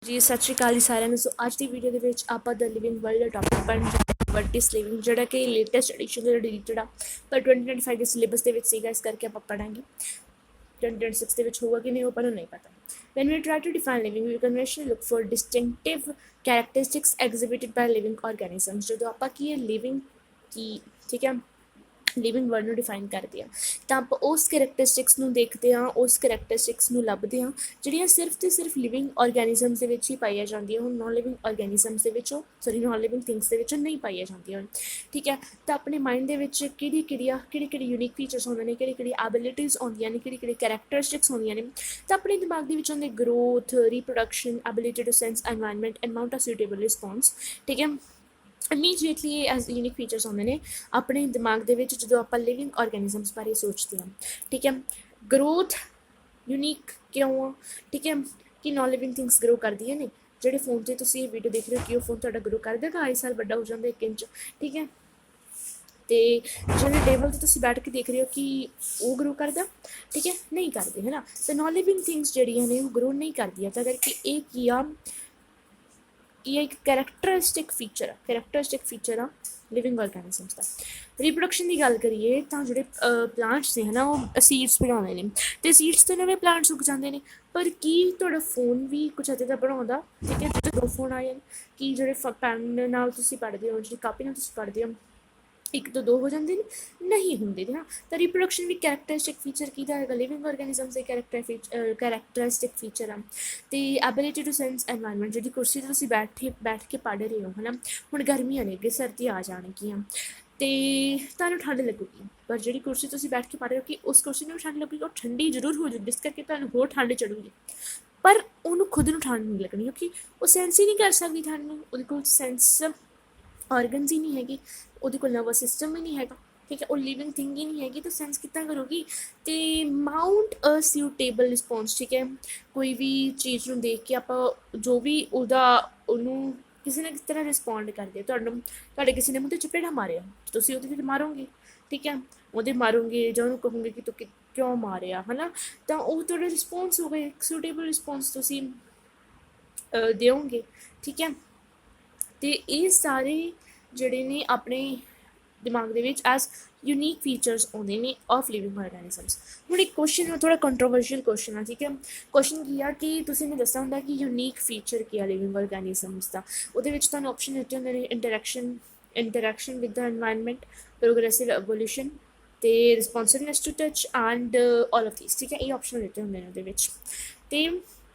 जी सत श्री अकाल जी साਰਿਆਂ ਨੂੰ। सो ਅੱਜ ਦੀ ਵੀਡੀਓ ਦੇ ਵਿੱਚ ਆਪਾਂ ਦ ਲਿਵਿੰਗ ਵਰਲਡ ਦਾ ਟੌਪਿਕ ਪੜ੍ਹਨ ਜਾ ਰਹੇ ਵਟ ਇਜ਼ ਲਿਵਿੰਗ, ਜਿਹੜਾ ਕਿ ਲੇਟੈਸਟ ਐਡੀਸ਼ਨ ਜਿਹੜਾ ਡਿਲੀਟਡ ਆ ਪਰ 2025 ਦੇ ਸਿਲੇਬਸ ਦੇ ਵਿੱਚ ਸੀਗਾ, ਇਸ ਕਰਕੇ ਆਪਾਂ ਪੜ੍ਹਾਂਗੇ। 2026 ਦੇ ਵਿੱਚ ਹੋਊਗਾ ਕਿ ਨਹੀਂ ਉਹ ਪਰ ਨਹੀਂ ਪਤਾ। When we try to define living, we conventionally look for distinctive characteristics exhibited by living organisms। ਜਦੋਂ ਆਪਾਂ ਕੀ ਹੈ ਲਿਵਿੰਗ ਕੀ, ਠੀਕ ਹੈ, ਲਿਵਿੰਗ ਵਰਡ ਨੂੰ ਡਿਫਾਈਨ ਕਰਦੇ ਹਾਂ ਤਾਂ ਆਪਾਂ ਉਸ ਕਰੈਕਟਰਿਸਟਿਕਸ ਨੂੰ ਦੇਖਦੇ ਹਾਂ, ਉਸ ਕਰੈਕਟਰਿਸਟਿਕਸ ਨੂੰ ਲੱਭਦੇ ਹਾਂ ਜਿਹੜੀਆਂ ਸਿਰਫ ਅਤੇ ਸਿਰਫ ਲਿਵਿੰਗ ਔਰਗੈਨਿਜ਼ਮਸ ਦੇ ਵਿੱਚ ਹੀ ਪਾਈਆਂ ਜਾਂਦੀਆਂ ਹੁਣ, ਨੋਨ ਲਿਵਿੰਗ ਔਰਗੈਨਿਜ਼ਮਸ ਦੇ ਵਿੱਚੋਂ ਨੋਨ ਲਿਵਿੰਗ ਥਿੰਗਸ ਦੇ ਵਿੱਚੋਂ ਨਹੀਂ ਪਾਈਆਂ ਜਾਂਦੀਆਂ ਹੁਣ, ਠੀਕ ਹੈ। ਤਾਂ ਆਪਣੇ ਮਾਈਂਡ ਦੇ ਵਿੱਚ ਕਿਹੜੀ ਯੂਨੀਕ ਫੀਚਰਸ ਹੁੰਦੇ ਨੇ, ਕਿਹੜੀ ਐਬਿਲਿਟੀਜ਼ ਆਉਂਦੀਆਂ ਨੇ, ਕਿਹੜੀ ਕਰੈਕਟਰਿਸਟਿਕਸ ਹੁੰਦੀਆਂ ਨੇ, ਤਾਂ ਆਪਣੇ ਦਿਮਾਗ ਦੇ ਵਿੱਚ ਆਉਂਦੇ growth, reproduction, ability to sense environment and mount a suitable response, ਠੀਕ ਹੈ। ਇਮੀਡੀਏਟਲੀ ਇਹ ਐਜ਼ ਯੂਨੀਕ ਫੀਚਰਸ ਹੁੰਦੇ ਨੇ ਆਪਣੇ ਦਿਮਾਗ ਦੇ ਵਿੱਚ ਜਦੋਂ ਆਪਾਂ ਲਿਵਿੰਗ ਔਰਗੈਨਿਜ਼ਮਸ ਬਾਰੇ ਸੋਚਦੇ ਹਾਂ, ਠੀਕ ਹੈ। ਗਰੋਥ ਯੂਨੀਕ ਕਿਉਂ ਆ, ਠੀਕ ਹੈ, ਕਿ ਨੋਨ ਲਿਵਿੰਗ ਥਿੰਗਸ ਗਰੋ ਕਰਦੀਆਂ ਨੇ। ਜਿਹੜੇ ਫੋਨ 'ਤੇ ਤੁਸੀਂ ਇਹ ਵੀਡੀਓ ਦੇਖ ਰਹੇ ਹੋ ਕਿ ਉਹ ਫੋਨ ਤੁਹਾਡਾ ਗਰੋ ਕਰ ਦੇਗਾ, ਆਏ ਸਾਲ ਵੱਡਾ ਹੋ ਜਾਂਦਾ 1 ਇੰਚ, ਠੀਕ ਹੈ। ਅਤੇ ਜਿਹੜੇ ਟੇਬਲ 'ਤੇ ਤੁਸੀਂ ਬੈਠ ਕੇ ਦੇਖ ਰਹੇ ਹੋ ਕਿ ਉਹ ਗਰੋ ਕਰਦਾ, ਠੀਕ ਹੈ, ਨਹੀਂ ਕਰਦੇ, ਹੈ ਨਾ। ਅਤੇ ਨੋਨ ਲਿਵਿੰਗ ਥਿੰਗਸ ਜਿਹੜੀਆਂ ਨੇ ਉਹ ਗਰੋ ਨਹੀਂ ਕਰਦੀਆਂ, ਤਾਂ ਕਰਕੇ ਇਹ ਕੀ ਆ, ਇਹ ਇੱਕ ਕਰੈਕਟਰਿਸਟਿਕ ਫੀਚਰ ਆ ਲਿਵਿੰਗ ਔਰਗੈਨਿਜ਼ਮਸ ਦਾ। ਰੀਪਰੋਡਕਸ਼ਨ ਦੀ ਗੱਲ ਕਰੀਏ ਤਾਂ ਜਿਹੜੇ ਪਲਾਂਟਸ ਨੇ ਹੈ ਨਾ, ਉਹ ਸੀਡਸ ਬਣਾਉਂਦੇ ਨੇ ਅਤੇ ਸੀਡਸ ਤੋਂ ਨਵੇਂ ਪਲਾਂਟਸ ਉੱਗ ਜਾਂਦੇ ਨੇ। ਪਰ ਕੀ ਤੁਹਾਡਾ ਫੋਨ ਵੀ ਕੁਛ ਇੱਦਾਂ ਦਾ ਬਣਾਉਂਦਾ, ਠੀਕ ਹੈ। ਜਿਹੜੇ 2 ਫੋਨ ਆਏ ਨੇ, ਕਿ ਜਿਹੜੇ ਪੈਨ ਨਾਲ ਤੁਸੀਂ ਪੜ੍ਹਦੇ ਹੋ, ਜਿਹੜੀ ਕਾਪੀ ਨਾਲ ਤੁਸੀਂ ਪੜ੍ਹਦੇ ਹੋ, 1 ਤੋਂ 2 ਹੋ ਜਾਂਦੇ ਨੇ, ਨਹੀਂ ਹੁੰਦੇ ਨਾ। ਤਾਂ ਰੀਪਰੋਡਕਸ਼ਨ ਵੀ ਕਰੈਕਟਰਿਸਟਿਕ ਫੀਚਰ ਕਿਹਦਾ ਹੈਗਾ, ਲਿਵਿੰਗ ਔਰਗੈਨਿਜ਼ਮਸ ਦੇ ਕਰੈਕਟਰਿਸਟਿਕ ਫੀਚਰ ਆ। ਅਤੇ ਐਬਿਲਿਟੀ ਟੂ ਸੈਂਸ ਐਨਵਾਇਰਨਮੈਂਟ, ਜਿਹੜੀ ਕੁਰਸੀ 'ਤੇ ਤੁਸੀਂ ਬੈਠ ਕੇ ਪੜ੍ਹ ਰਹੇ ਹੋ, ਹੈ ਨਾ। ਹੁਣ ਗਰਮੀਆਂ ਨੇ ਅੱਗੇ, ਸਰਦੀ ਆ ਜਾਣਗੀਆਂ ਅਤੇ ਤੁਹਾਨੂੰ ਠੰਡ ਲੱਗੂਗੀ, ਪਰ ਜਿਹੜੀ ਕੁਰਸੀ ਤੁਸੀਂ ਬੈਠ ਕੇ ਪੜ੍ਹ ਰਹੇ ਹੋ ਕਿ ਉਸ ਕੁਰਸੀ ਨੂੰ ਠੰਡ ਲੱਗੂਗੀ, ਉਹ ਠੰਡੀ ਜ਼ਰੂਰ ਹੋ ਜਾਊਗੀ, ਜਿਸ ਕਰਕੇ ਤੁਹਾਨੂੰ ਹੋਰ ਠੰਡ ਚੜੂਗੀ, ਪਰ ਉਹਨੂੰ ਖੁਦ ਨੂੰ ਠੰਡ ਨਹੀਂ ਲੱਗਣੀ, ਕਿਉਂਕਿ ਉਹ ਸੈਂਸ ਹੀ ਨਹੀਂ ਕਰ ਸਕਦੀ ਠੰਡ ਨੂੰ। ਉਹਦੇ ਕੋਲ ਸੈਂਸ ਔਰਗਨਸ ਹੀ ਨਹੀਂ ਹੈਗੀ, ਉਹਦੇ ਕੋਲ ਨਰਵਸ ਸਿਸਟਮ ਵੀ ਨਹੀਂ ਹੈਗਾ, ਠੀਕ ਹੈ। ਉਹ ਲਿਵਿੰਗ ਥਿੰਗ ਹੀ ਨਹੀਂ ਹੈਗੀ, ਤਾਂ ਸੈਂਸ ਕਿੱਦਾਂ ਕਰੂਗੀ। ਅਤੇ ਮਾਊਂਟ ਅ ਸਿਊਟੇਬਲ ਰਿਸਪੌਂਸ, ਠੀਕ ਹੈ। ਕੋਈ ਵੀ ਚੀਜ਼ ਨੂੰ ਦੇਖ ਕੇ ਆਪਾਂ ਜੋ ਵੀ ਉਹਨੂੰ ਕਿਸੇ ਨਾ ਕਿਸੇ ਤਰ੍ਹਾਂ ਰਿਸਪੌਂਡ ਕਰਦੇ। ਤੁਹਾਡੇ ਕਿਸੇ ਨੇ ਮੂੰਹ 'ਤੇ ਚਪੇੜਾ ਮਾਰਿਆ, ਤੁਸੀਂ ਉਹਦੇ 'ਤੇ ਮਾਰੋਗੇ, ਠੀਕ ਹੈ, ਉਹਦੇ ਮਾਰੋਗੇ ਜਾਂ ਉਹਨੂੰ ਕਹੋਗੇ ਕਿ ਤੂੰ ਕਿਉਂ ਮਾਰਿਆ, ਹੈ ਨਾ। ਤਾਂ ਉਹ ਤੁਹਾਡਾ ਰਿਸਪੌਂਸ ਹੋਵੇ, ਇੱਕ ਸੁਟੇਬਲ ਰਿਸਪੌਂਸ ਤੁਸੀਂ ਦਿਓਗੇ, ਠੀਕ ਹੈ। ਅਤੇ ਇਹ ਸਾਰੇ ਜਿਹੜੇ ਨੇ ਆਪਣੇ ਦਿਮਾਗ ਦੇ ਵਿੱਚ ਐਜ਼ ਯੂਨੀਕ ਫੀਚਰਸ ਆਉਂਦੇ ਨੇ ਆਫ ਲਿਵਿੰਗ ਔਰਗੈਨਿਜ਼ਮਸ। ਹੁਣ ਇੱਕ ਕੁਐਸਚਨ ਥੋੜ੍ਹਾ ਕੰਟਰੋਵਰਸ਼ੀਅਲ ਕੁਐਸਚਨ ਆ, ਠੀਕ ਹੈ। ਕੁਐਸਚਨ ਕੀ ਆ ਕਿ ਤੁਸੀਂ ਮੈਨੂੰ ਦੱਸਿਆ ਹੁੰਦਾ ਕਿ ਯੂਨੀਕ ਫੀਚਰ ਕੀ ਆ ਲਿਵਿੰਗ ਔਰਗੈਨਿਜ਼ਮਸ ਦਾ। ਉਹਦੇ ਵਿੱਚ ਤੁਹਾਨੂੰ ਆਪਸ਼ਨ ਦਿੱਤੇ ਹੁੰਦੇ ਨੇ interaction with the environment, progressive evolution ਅਤੇ responsiveness to touch and all of these, ਠੀਕ ਹੈ। ਇਹ ਆਪਸ਼ਨ ਦਿੱਤੇ ਹੁੰਦੇ ਨੇ ਉਹਦੇ ਵਿੱਚ। ਅਤੇ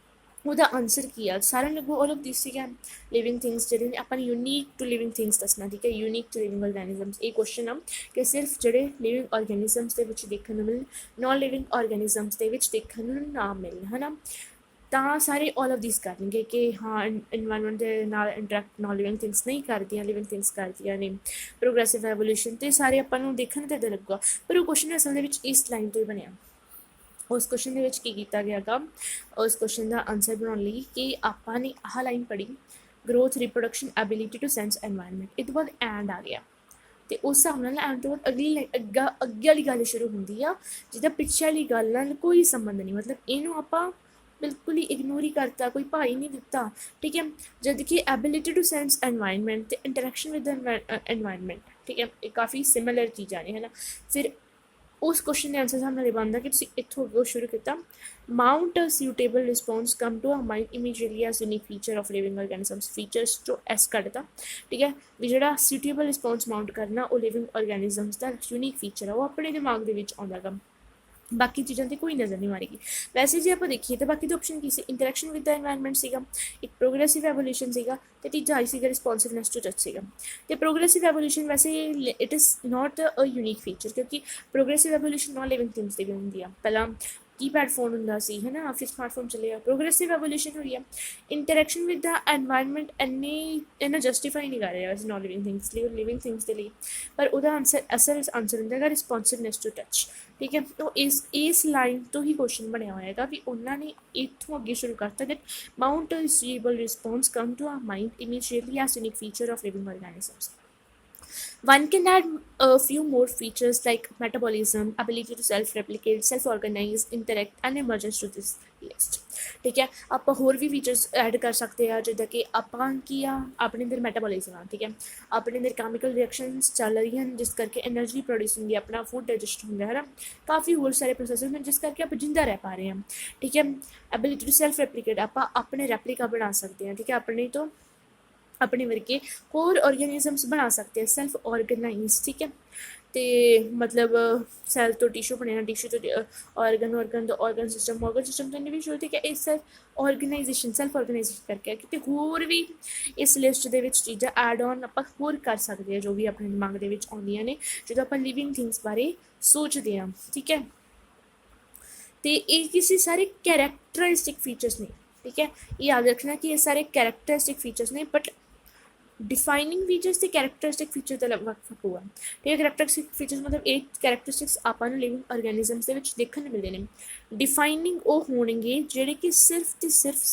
ਉਹਦਾ ਆਨਸਰ ਕੀ ਆ, ਸਾਰਿਆਂ ਨੂੰ ਆਲ ਆਫ ਦਿਸ, ਠੀਕ ਹੈ। ਲਿਵਿੰਗ ਥਿੰਗਸ ਜਿਹੜੇ ਨੇ ਆਪਾਂ ਨੇ ਯੂਨੀਕ ਟੂ ਲਿਵਿੰਗ ਥਿੰਗਸ ਦੱਸਣਾ, ਠੀਕ ਹੈ, ਯੂਨੀਕ ਟੂ ਲਿਵਿੰਗ ਔਰਗੈਨਿਜ਼ਮਸ। ਇਹ ਕੁਐਸਚਨ ਆ ਕਿ ਸਿਰਫ ਜਿਹੜੇ ਲਿਵਿੰਗ ਔਰਗੈਨਿਜ਼ਮਸ ਦੇ ਵਿੱਚ ਦੇਖਣ ਨੂੰ ਮਿਲਣ, ਨੋਨ ਲਿਵਿੰਗ ਔਰਗੈਨਿਜ਼ਮਸ ਦੇ ਵਿੱਚ ਦੇਖਣ ਨੂੰ ਨਾ ਮਿਲਣ, ਹੈ ਨਾ। ਤਾਂ ਸਾਰੇ ਆਲ ਆਫ ਦਿਸ ਕਰਨਗੇ ਕਿ ਹਾਂ ਇਨਵਾਇਰਨਮੈਂਟ ਦੇ ਨਾਲ ਇੰਟਰੈਕਟ ਨੋਨ ਲਿਵਿੰਗ ਥਿੰਗਸ ਨਹੀਂ ਕਰਦੀਆਂ, ਲਿਵਿੰਗ ਥਿੰਗਸ ਕਰਦੀਆਂ ਨੇ। ਪ੍ਰੋਗਰੈਸਿਵ ਐਵੋਲਿਊਸ਼ਨ, ਅਤੇ ਸਾਰੇ ਆਪਾਂ ਨੂੰ ਦੇਖਣ 'ਤੇ ਇੱਦਾਂ ਲੱਗੂਗਾ, ਪਰ ਉਹ ਕੁਐਸਚਨ ਅਸਲ ਦੇ ਵਿੱਚ ਇਸ ਲਾਈਨ ਤੋਂ ਹੀ ਬਣਿਆ। ਉਸ ਕੁਐਸਚਨ ਦੇ ਵਿੱਚ ਕੀ ਕੀਤਾ ਗਿਆ ਗਾ, ਉਸ ਕੁਐਸਚਨ ਦਾ ਆਨਸਰ ਬਣਾਉਣ ਲਈ ਕਿ ਆਪਾਂ ਨੇ ਆਹ ਲਾਈਨ ਪੜ੍ਹੀ, growth, reproduction, ability to sense environment, ਇਹ ਤੋਂ ਬਾਅਦ ਐਂਡ ਆ ਗਿਆ। ਅਤੇ ਉਸ ਹਿਸਾਬ ਨਾਲ ਐਂਡ ਤੋਂ ਬਾਅਦ ਅੱਗੇ ਵਾਲੀ ਗੱਲ ਸ਼ੁਰੂ ਹੁੰਦੀ ਆ, ਜਿਹਦਾ ਪਿੱਛੇ ਵਾਲੀ ਗੱਲ ਨਾਲ ਕੋਈ ਸੰਬੰਧ ਨਹੀਂ। ਮਤਲਬ ਇਹਨੂੰ ਆਪਾਂ ਬਿਲਕੁਲ ਹੀ ਇਗਨੋਰ ਹੀ ਕਰਤਾ, ਕੋਈ ਭਾਈ ਨਹੀਂ ਦਿੱਤਾ, ਠੀਕ ਹੈ। ਜਦ ਕਿ ਐਬਿਲਿਟੀ ਟੂ ਸੈਂਸ ਐਨਵਾਇਰਨਮੈਂਟ ਅਤੇ ਇੰਟਰੈਕਸ਼ਨ ਵਿਦ ਐਨਵਾਇਰਨਮੈਂਟ, ਠੀਕ ਹੈ, ਇਹ ਕਾਫੀ ਸਿਮਿਲਰ ਚੀਜ਼ਾਂ ਨੇ, ਹੈ ਨਾ। ਫਿਰ ਉਸ ਕੁਐਸਚਨ ਦੇ ਆਨਸਰ ਹਿਸਾਬ ਨਾਲ ਇਹ ਬਣਦਾ ਕਿ ਤੁਸੀਂ ਇੱਥੋਂ ਅੱਗੋਂ ਸ਼ੁਰੂ ਕੀਤਾ, mount a suitable response come to a mind immediately as unique feature of living organisms. Features ਚੋਂ ਐਸ ਕੱਢਦਾ, ਠੀਕ ਹੈ, ਵੀ ਜਿਹੜਾ ਸੁਟੇਬਲ ਰਿਸਪੌਂਸ ਮਾਊਂਟ ਕਰਨਾ ਉਹ ਲਿਵਿੰਗ ਔਰਗੈਨਿਜ਼ਮਸ ਦਾ ਯੂਨੀਕ ਫੀਚਰ ਆ, ਉਹ ਆਪਣੇ ਦਿਮਾਗ ਦੇ ਵਿੱਚ ਆਉਂਦਾ ਗਾ, ਬਾਕੀ ਚੀਜ਼ਾਂ 'ਤੇ ਕੋਈ ਨਜ਼ਰ ਨਹੀਂ ਮਾਰੇਗੀ। ਵੈਸੇ ਜੇ ਆਪਾਂ ਦੇਖੀਏ ਤਾਂ ਬਾਕੀ ਦੇ option Ki C, interaction with the environment ਸੀਗਾ, ਇੱਕ ਪ੍ਰੋਗਰੈਸਿਵ ਐਵੋਲਿਊਸ਼ਨ ਸੀਗਾ, ਅਤੇ ਤੀਜਾ ਆਈ ਸੀਗਾ ਰਿਸਪੋਂਸਿਵਨੈਸ ਟੂ ਟੱਚ ਸੀਗਾ। ਅਤੇ ਪ੍ਰੋਗਰੈਸਿਵ ਐਵੋਲਿਊਸ਼ਨ ਵੈਸੇ it is not a unique feature, ਕਿਉਂਕਿ progressive evolution non living things 'ਤੇ ਵੀ ਹੁੰਦੀ ਆ। ਪਹਿਲਾਂ ਕੀਪੈਡ ਫੋਨ ਹੁੰਦਾ ਸੀ, ਹੈ ਨਾ, ਫਿਰ ਸਮਾਰਟਫੋਨ ਚੱਲਿਆ, ਪ੍ਰੋਗਰੈਸਿਵ ਐਵੋਲਿਊਸ਼ਨ ਹੋਈ ਆ। ਇੰਟਰੈਕਸ਼ਨ ਵਿਦ ਦਾ ਐਨਵਾਇਰਨਮੈਂਟ ਇੰਨਾ ਜਸਟੀਫਾਈ ਨਹੀਂ ਕਰ ਰਿਹਾ ਵੈਸੇ ਨੋਨ ਲਿਵਿੰਗ ਥਿੰਗਸ ਲਈ, ਲਿਵਿੰਗ ਥਿੰਗਸ ਦੇ ਲਈ, ਪਰ ਉਹਦਾ ਅਸਲ ਆਨਸਰ ਹੁੰਦਾ ਹੈਗਾ ਰਿਸਪੋਂਸਿਵਨੈਸ ਟੂ ਟੱਚ, ਠੀਕ ਹੈ। ਉਹ ਇਸ ਲਾਈਨ ਤੋਂ ਹੀ ਕੁਐਸਚਨ ਬਣਿਆ ਹੋਇਆ ਹੈਗਾ ਵੀ ਉਹਨਾਂ ਨੇ ਇੱਥੋਂ ਅੱਗੇ ਸ਼ੁਰੂ ਕਰਤਾ that mount a suitable response come to our mind immediately as unique feature of living organisms. One can add a few more features like metabolism, ability to self-replicate, self-organize, interact, and emergence to this list. ठीक है, ਆਪਾਂ ਹੋਰ ਵੀ features add ਕਰ ਸਕਦੇ ਆ, ਜਿੱਦਾਂ ਕਿ ਆਪਾਂ ਕੀ ਆ ਆਪਣੇ ਅੰਦਰ ਮੈਟਾਬੋਲਿਜ਼ਮ ਆ, ਠੀਕ ਹੈ, ਆਪਣੇ ਅੰਦਰ ਕੈਮੀਕਲ ਰਿਐਕਸ਼ਨਸ ਚੱਲ ਰਹੀਆਂ ਹਨ ਜਿਸ ਕਰਕੇ ਐਨਰਜੀ ਪ੍ਰੋਡਿਊਸ ਹੁੰਦੀ ਹੈ, ਆਪਣਾ ਫੂਡ ਡਾਈਜੈਸਟ ਹੁੰਦਾ ਹੈ ਨਾ, ਕਾਫੀ ਹੋਰ ਸਾਰੇ ਪ੍ਰੋਸੈਸ ਹਨ ਜਿਸ ਕਰਕੇ ਆਪਾਂ ਜਿੰਦਾ ਰਹਿ ਪਾ ਰਹੇ ਹਾਂ। ਠੀਕ ਹੈ, ਐਬਿਲਿਟੀ ਟੂ ਸੈਲਫ ਰੈਪਲੀਕੇਟ, ਆਪਾਂ ਆਪਣੇ ਰੈਪਲੀਕਾ ਬਣਾ ਸਕਦੇ ਹਾਂ, ਠੀਕ ਹੈ, ਆਪਣੇ ਤੋਂ अपने वर्गे होर ऑर्गेनिजम्स बना सकते हैं, सैल्फ ऑर्गेनाइज। ठीक है, तो मतलब सैल तो टिशू बनया, टिशू तो ऑर्गन तो ऑर्गन सिस्टम तो इंडिविजुअल। ठीक है, इस ऑर्गेनाइजेशन सैल्फ ऑर्गेनाइजेशन करके कितने होर भी इस लिस्ट के चीज़ा ऐड ऑन आप होर कर सकते हैं जो भी अपने दिमाग के आउंदियां ने जो आप लिविंग थिंग्स बारे सोचते हैं। ठीक है, तो ये किसी सारे कैरेक्टरिस्टिक फीचर्स ने। ठीक है, ये याद रखना कि ये सारे कैरेक्टरिस्टिक फीचर्स ने, बट डिफाइनिंग फीचर्स तो कैरेक्टरिस्टिक फीचर का वक्त होगा। ठीक है, कैरेक्टरिस्टिक फीचर्स मतलब एक कैरेक्टरिस्टिक्स आपको लिविंग ऑर्गेनिजम्स के देखने मिलते हैं। डिफाइनिंग वो होंगे जोड़े कि सिर्फ तो सिर्फ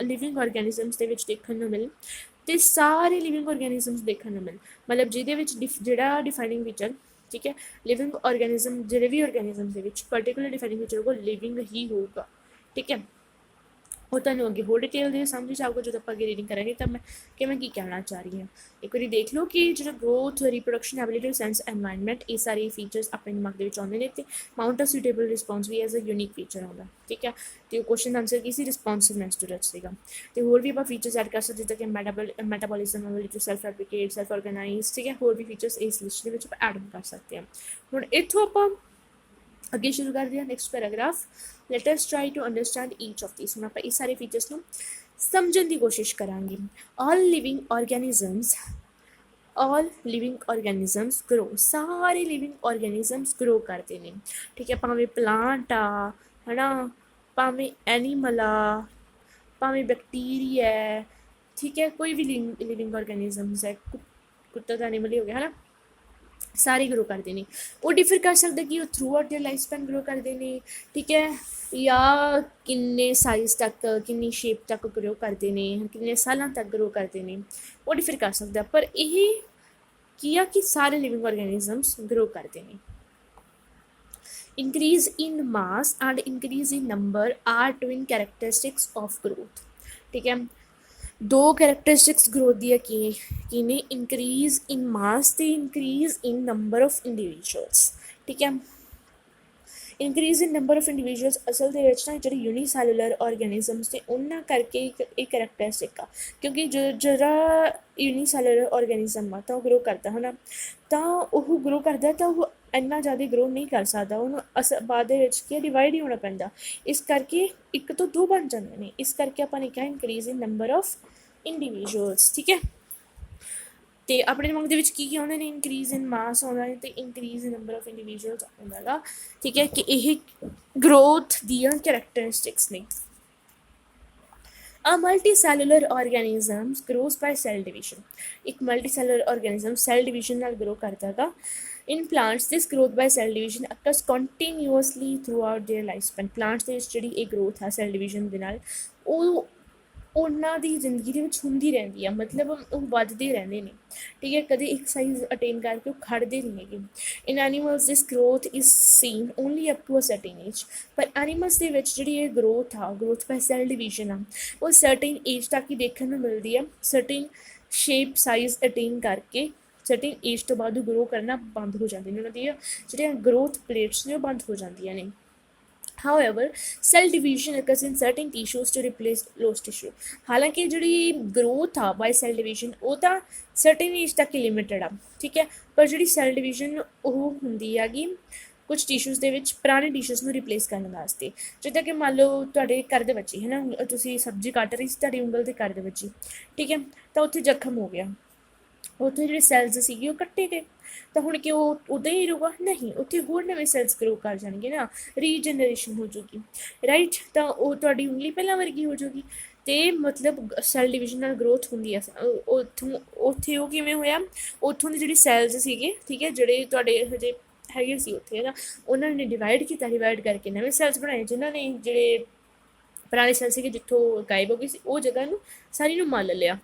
लिविंग ऑर्गेनिजम्स के देखने मिले, तो सारे लिविंग ऑर्गेनिजम्स देखने मिले, मतलब जिहदे जोड़ा डिफाइनिंग फीचर। ठीक है, लिविंग ऑर्गेनिजम जोड़े भी ऑर्गेनिजम के पर्टिकुलर डिफाइनिंग फीचर होगा लिविंग ही होगा। ठीक है, वो तुहानूं अगे होर डिटेल दे समझ आऊगा जो आप अगे रीडिंग करेंगे, तो मैं की कहना चाह रही हूँ। एक बार देख लो कि जो growth, reproduction, ability, sense, environment, ये सारे फीचर्स अपने दिमाग के आते हैं, तो माउंट ऑफ सूटेबल रिस्पॉन्स भी एज अ यूनिक फीचर आता। ठीक है, तो क्वेश्चन आंसर की सी रिस्पॉन्सिवनेस टू टच सेगा। तो होर भी आप फीचर्स ऐड कर सकते जिदा कि metabolism, ability to self replicate, self organise. ठीक है, होर भी फीचर्स इस लिस्ट के ऐड कर सकते हैं। हुण इत्थों आप अगे शुरू कर दिया next paragraph. Let us try to understand each of this. हम आप इस सारे फीचर्स को समझने की कोशिश करांगे। ऑल लिविंग ऑर्गेनिजम्स ग्रो, सारे लिविंग ऑर्गेनिजम्स ग्रो करते हैं। ठीक है, भावें प्लांट आ है ना, भावें एनीमल आ, भावें बैक्टीरिया है। ठीक है, कोई भी लिविंग ऑर्गेनिजम्स है, कुत्ता तो एनीमल ही हो गया है ना, सारे ग्रो करते हैं। वो डिफर कर सकते कि through out their life span grow करते हैं। ठीक है, या किन्ने साइज तक, किन्नी शेप तक ग्रो करते हैं, किन्ने सालों तक ग्रो करते हैं, वो डिफर कर सकता। पर यही किया कि सारे लिविंग ऑर्गेनिजम्स ग्रो करते हैं। Increase in mass and increase in number are twin characteristics of growth. ठीक है, दो कैरेक्टरिस्टिक्स ग्रोथ दिया कि ने इंक्रीज इन मास तो increase in number of individuals. ठीक है, increase in number of individuals असल दे विच ना जिहड़े यूनीसैलुलर ऑर्गेनिजम्स ने उन्हां करके एक कैरेक्टरिस्टिक आ, क्योंकि जरा यूनीसैलुलर ऑर्गेनिजम आ तो ग्रो करता है ना, तो वह ग्रो करता तो वह इन्ना ज़्यादा ग्रो नहीं कर सकता, उन्होंने बाद क्या डिवाइड ही होना पैंदा, इस करके एक तो दो बन जाते हैं। इस करके आपने कहा increase in number of individuals. ठीक है, तो अपने दिमाग के आते हैं इंक्रीज इन मास आता है, तो increase in number of individuals आता है। ठीक है, कि यह ग्रोथ दियां कैरेक्टरिस्टिक्स ने। A multicellular organism grows by cell division. एक multicellular organism cell division नाल grow करता था। In plants, this growth by cell division occurs continuously throughout their lifespan. Plants ਦੇ ਵਿੱਚ ਜਿਹੜੀ ਇਹ growth ਆ cell division ਦੇ ਨਾਲ ਉਹ ਉਹਨਾਂ ਦੀ ਜ਼ਿੰਦਗੀ ਦੇ ਵਿੱਚ ਹੁੰਦੀ ਰਹਿੰਦੀ ਆ, ਮਤਲਬ ਉਹ ਵੱਧਦੇ ਰਹਿੰਦੇ ਨੇ। ਠੀਕ ਹੈ, ਕਦੇ ਇੱਕ ਸਾਈਜ਼ ਅਟੇਨ ਕਰਕੇ ਉਹ ਖੜ੍ਹਦੇ ਨਹੀਂ ਹੈਗੇ। In animals this growth is seen only up to a certain age. ਪਰ ਐਨੀਮਲਸ ਦੇ ਵਿੱਚ ਜਿਹੜੀ ਇਹ ਗਰੋਥ ਆ, ਗਰੋਥ ਬਾਈ ਸੈਲ ਡਿਵੀਜ਼ਨ ਆ, ਉਹ ਸਰਟੇਨ ਏਜ ਤੱਕ ਹੀ ਦੇਖਣ ਨੂੰ ਮਿਲਦੀ ਆ। ਸਰਟੇਨ ਸ਼ੇਪ ਸਾਈਜ਼ ਅਟੇਨ ਕਰਕੇ ਸਰਟੇਨ ਏਜ ਤੋਂ ਬਾਅਦ ਉਹ ਗਰੋ ਕਰਨਾ ਬੰਦ ਹੋ ਜਾਂਦੇ ਨੇ, ਉਹਨਾਂ ਦੀਆਂ ਜਿਹੜੀਆਂ ਗਰੋਥ ਪਲੇਟਸ ਨੇ ਉਹ ਬੰਦ ਹੋ ਜਾਂਦੀਆਂ ਨੇ। However, cell division occurs in certain tissues to replace lost tissue. हालांकि जी ग्रोथ आ बाय सैल डिवीजन वो तो सर्टेन एज तक ही लिमिटेड आ। ठीक है, पर जी सैल डिवीजन वो होंगी हैगी कुछ टिश्यूज़ के पुराने टिश्यूज़ को रिप्लेस करने वास्ते। जिदा कि मान लो तुहाडे घर दे बच्चे है ना, तुसीं सब्जी कट रही सी, तुहाडी उंगल ते घर दे बच्ची। ठीक है, तो उत्थे जख्म हो गया, उत्थे जिहड़े सैल्स सीगे वो कट्टे गए, तो हुण कि वो उदा ही रहूगा नहीं, उत्थे होर नवे सैल्स ग्रो कर जाएंगे ना, रीजनरेशन हो जाएगी। राइट, तो वो तुहाडी उंगली पहलां वर्गी हो जाएगी। तो मतलब सैल डिविजन नाल ग्रोथ होंदी है। उत्थे वो किवें होया, उत्थों दी जिहड़ी सैल्स सीगे, ठीक है, जिहड़े तुहाडे हजे हैगे सी उत्थे है ना, उन्होंने ने डिवाइड किया, डिवाइड करके नवे सैल्स बनाए, जिन्होंने जिहड़े पुराने सैल सीगे जिथों गायब हो गई सी, वो जगह नूं सारी नूं मल लिया।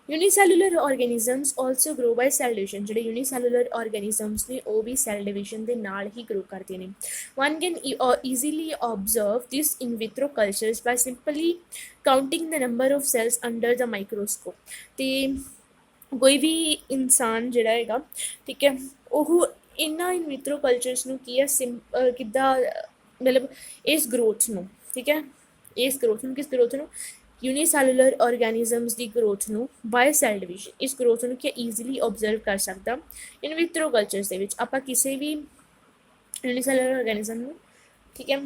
Unicellular organisms also grow by cell division. ਜਿਹੜੇ यूनीसैल्यूलर ऑर्गेनिजम्स ਨੇ ਉਹ ਵੀ ਸੈਲ ਡਿਵੀਜ਼ਨ ਦੇ ਨਾਲ ਹੀ ਗਰੋ ਕਰਦੇ ਨੇ। one can easily observe this in vitro cultures by simply counting the number of cells under the microscope। ਤੇ ਕੋਈ ਵੀ ਇਨਸਾਨ ਜਿਹੜਾ ਹੈਗਾ, ਠੀਕ ਹੈ, ਉਹ ਇਹਨਾਂ ਇਨ ਵਿਟਰੋ ਕਲਚਰਸ ਨੂੰ ਕੀ ਹੈ ਕਿੱਦਾਂ ਮਤਲਬ ਇਸ ਗਰੋਥ ਨੂੰ, ਠੀਕ ਹੈ, ਇਸ ਗਰੋਥ ਨੂੰ, ਕਿਸ ਗਰੋਥ ਨੂੰ, यूनीसैल्यूलर ऑर्गेनिजम्स की ग्रोथ ਨੂੰ ਬਾਏ ਸੈਲ ਡਿਵੀਜ਼ਨ, ਇਸ ਗਰੋਥ ਨੂੰ ਕਿ ਈਜ਼ੀਲੀ ਓਬਜ਼ਰਵ ਕਰ ਸਕਦਾ ਇਨ ਵਿਟਰੋ ਕਲਚਰਸ ਦੇ ਵਿੱਚ। ਆਪਾਂ ਕਿਸੇ ਵੀ यूनीसैल्यूलर ऑर्गेनिज्म ਨੂੰ, ਠੀਕ ਹੈ,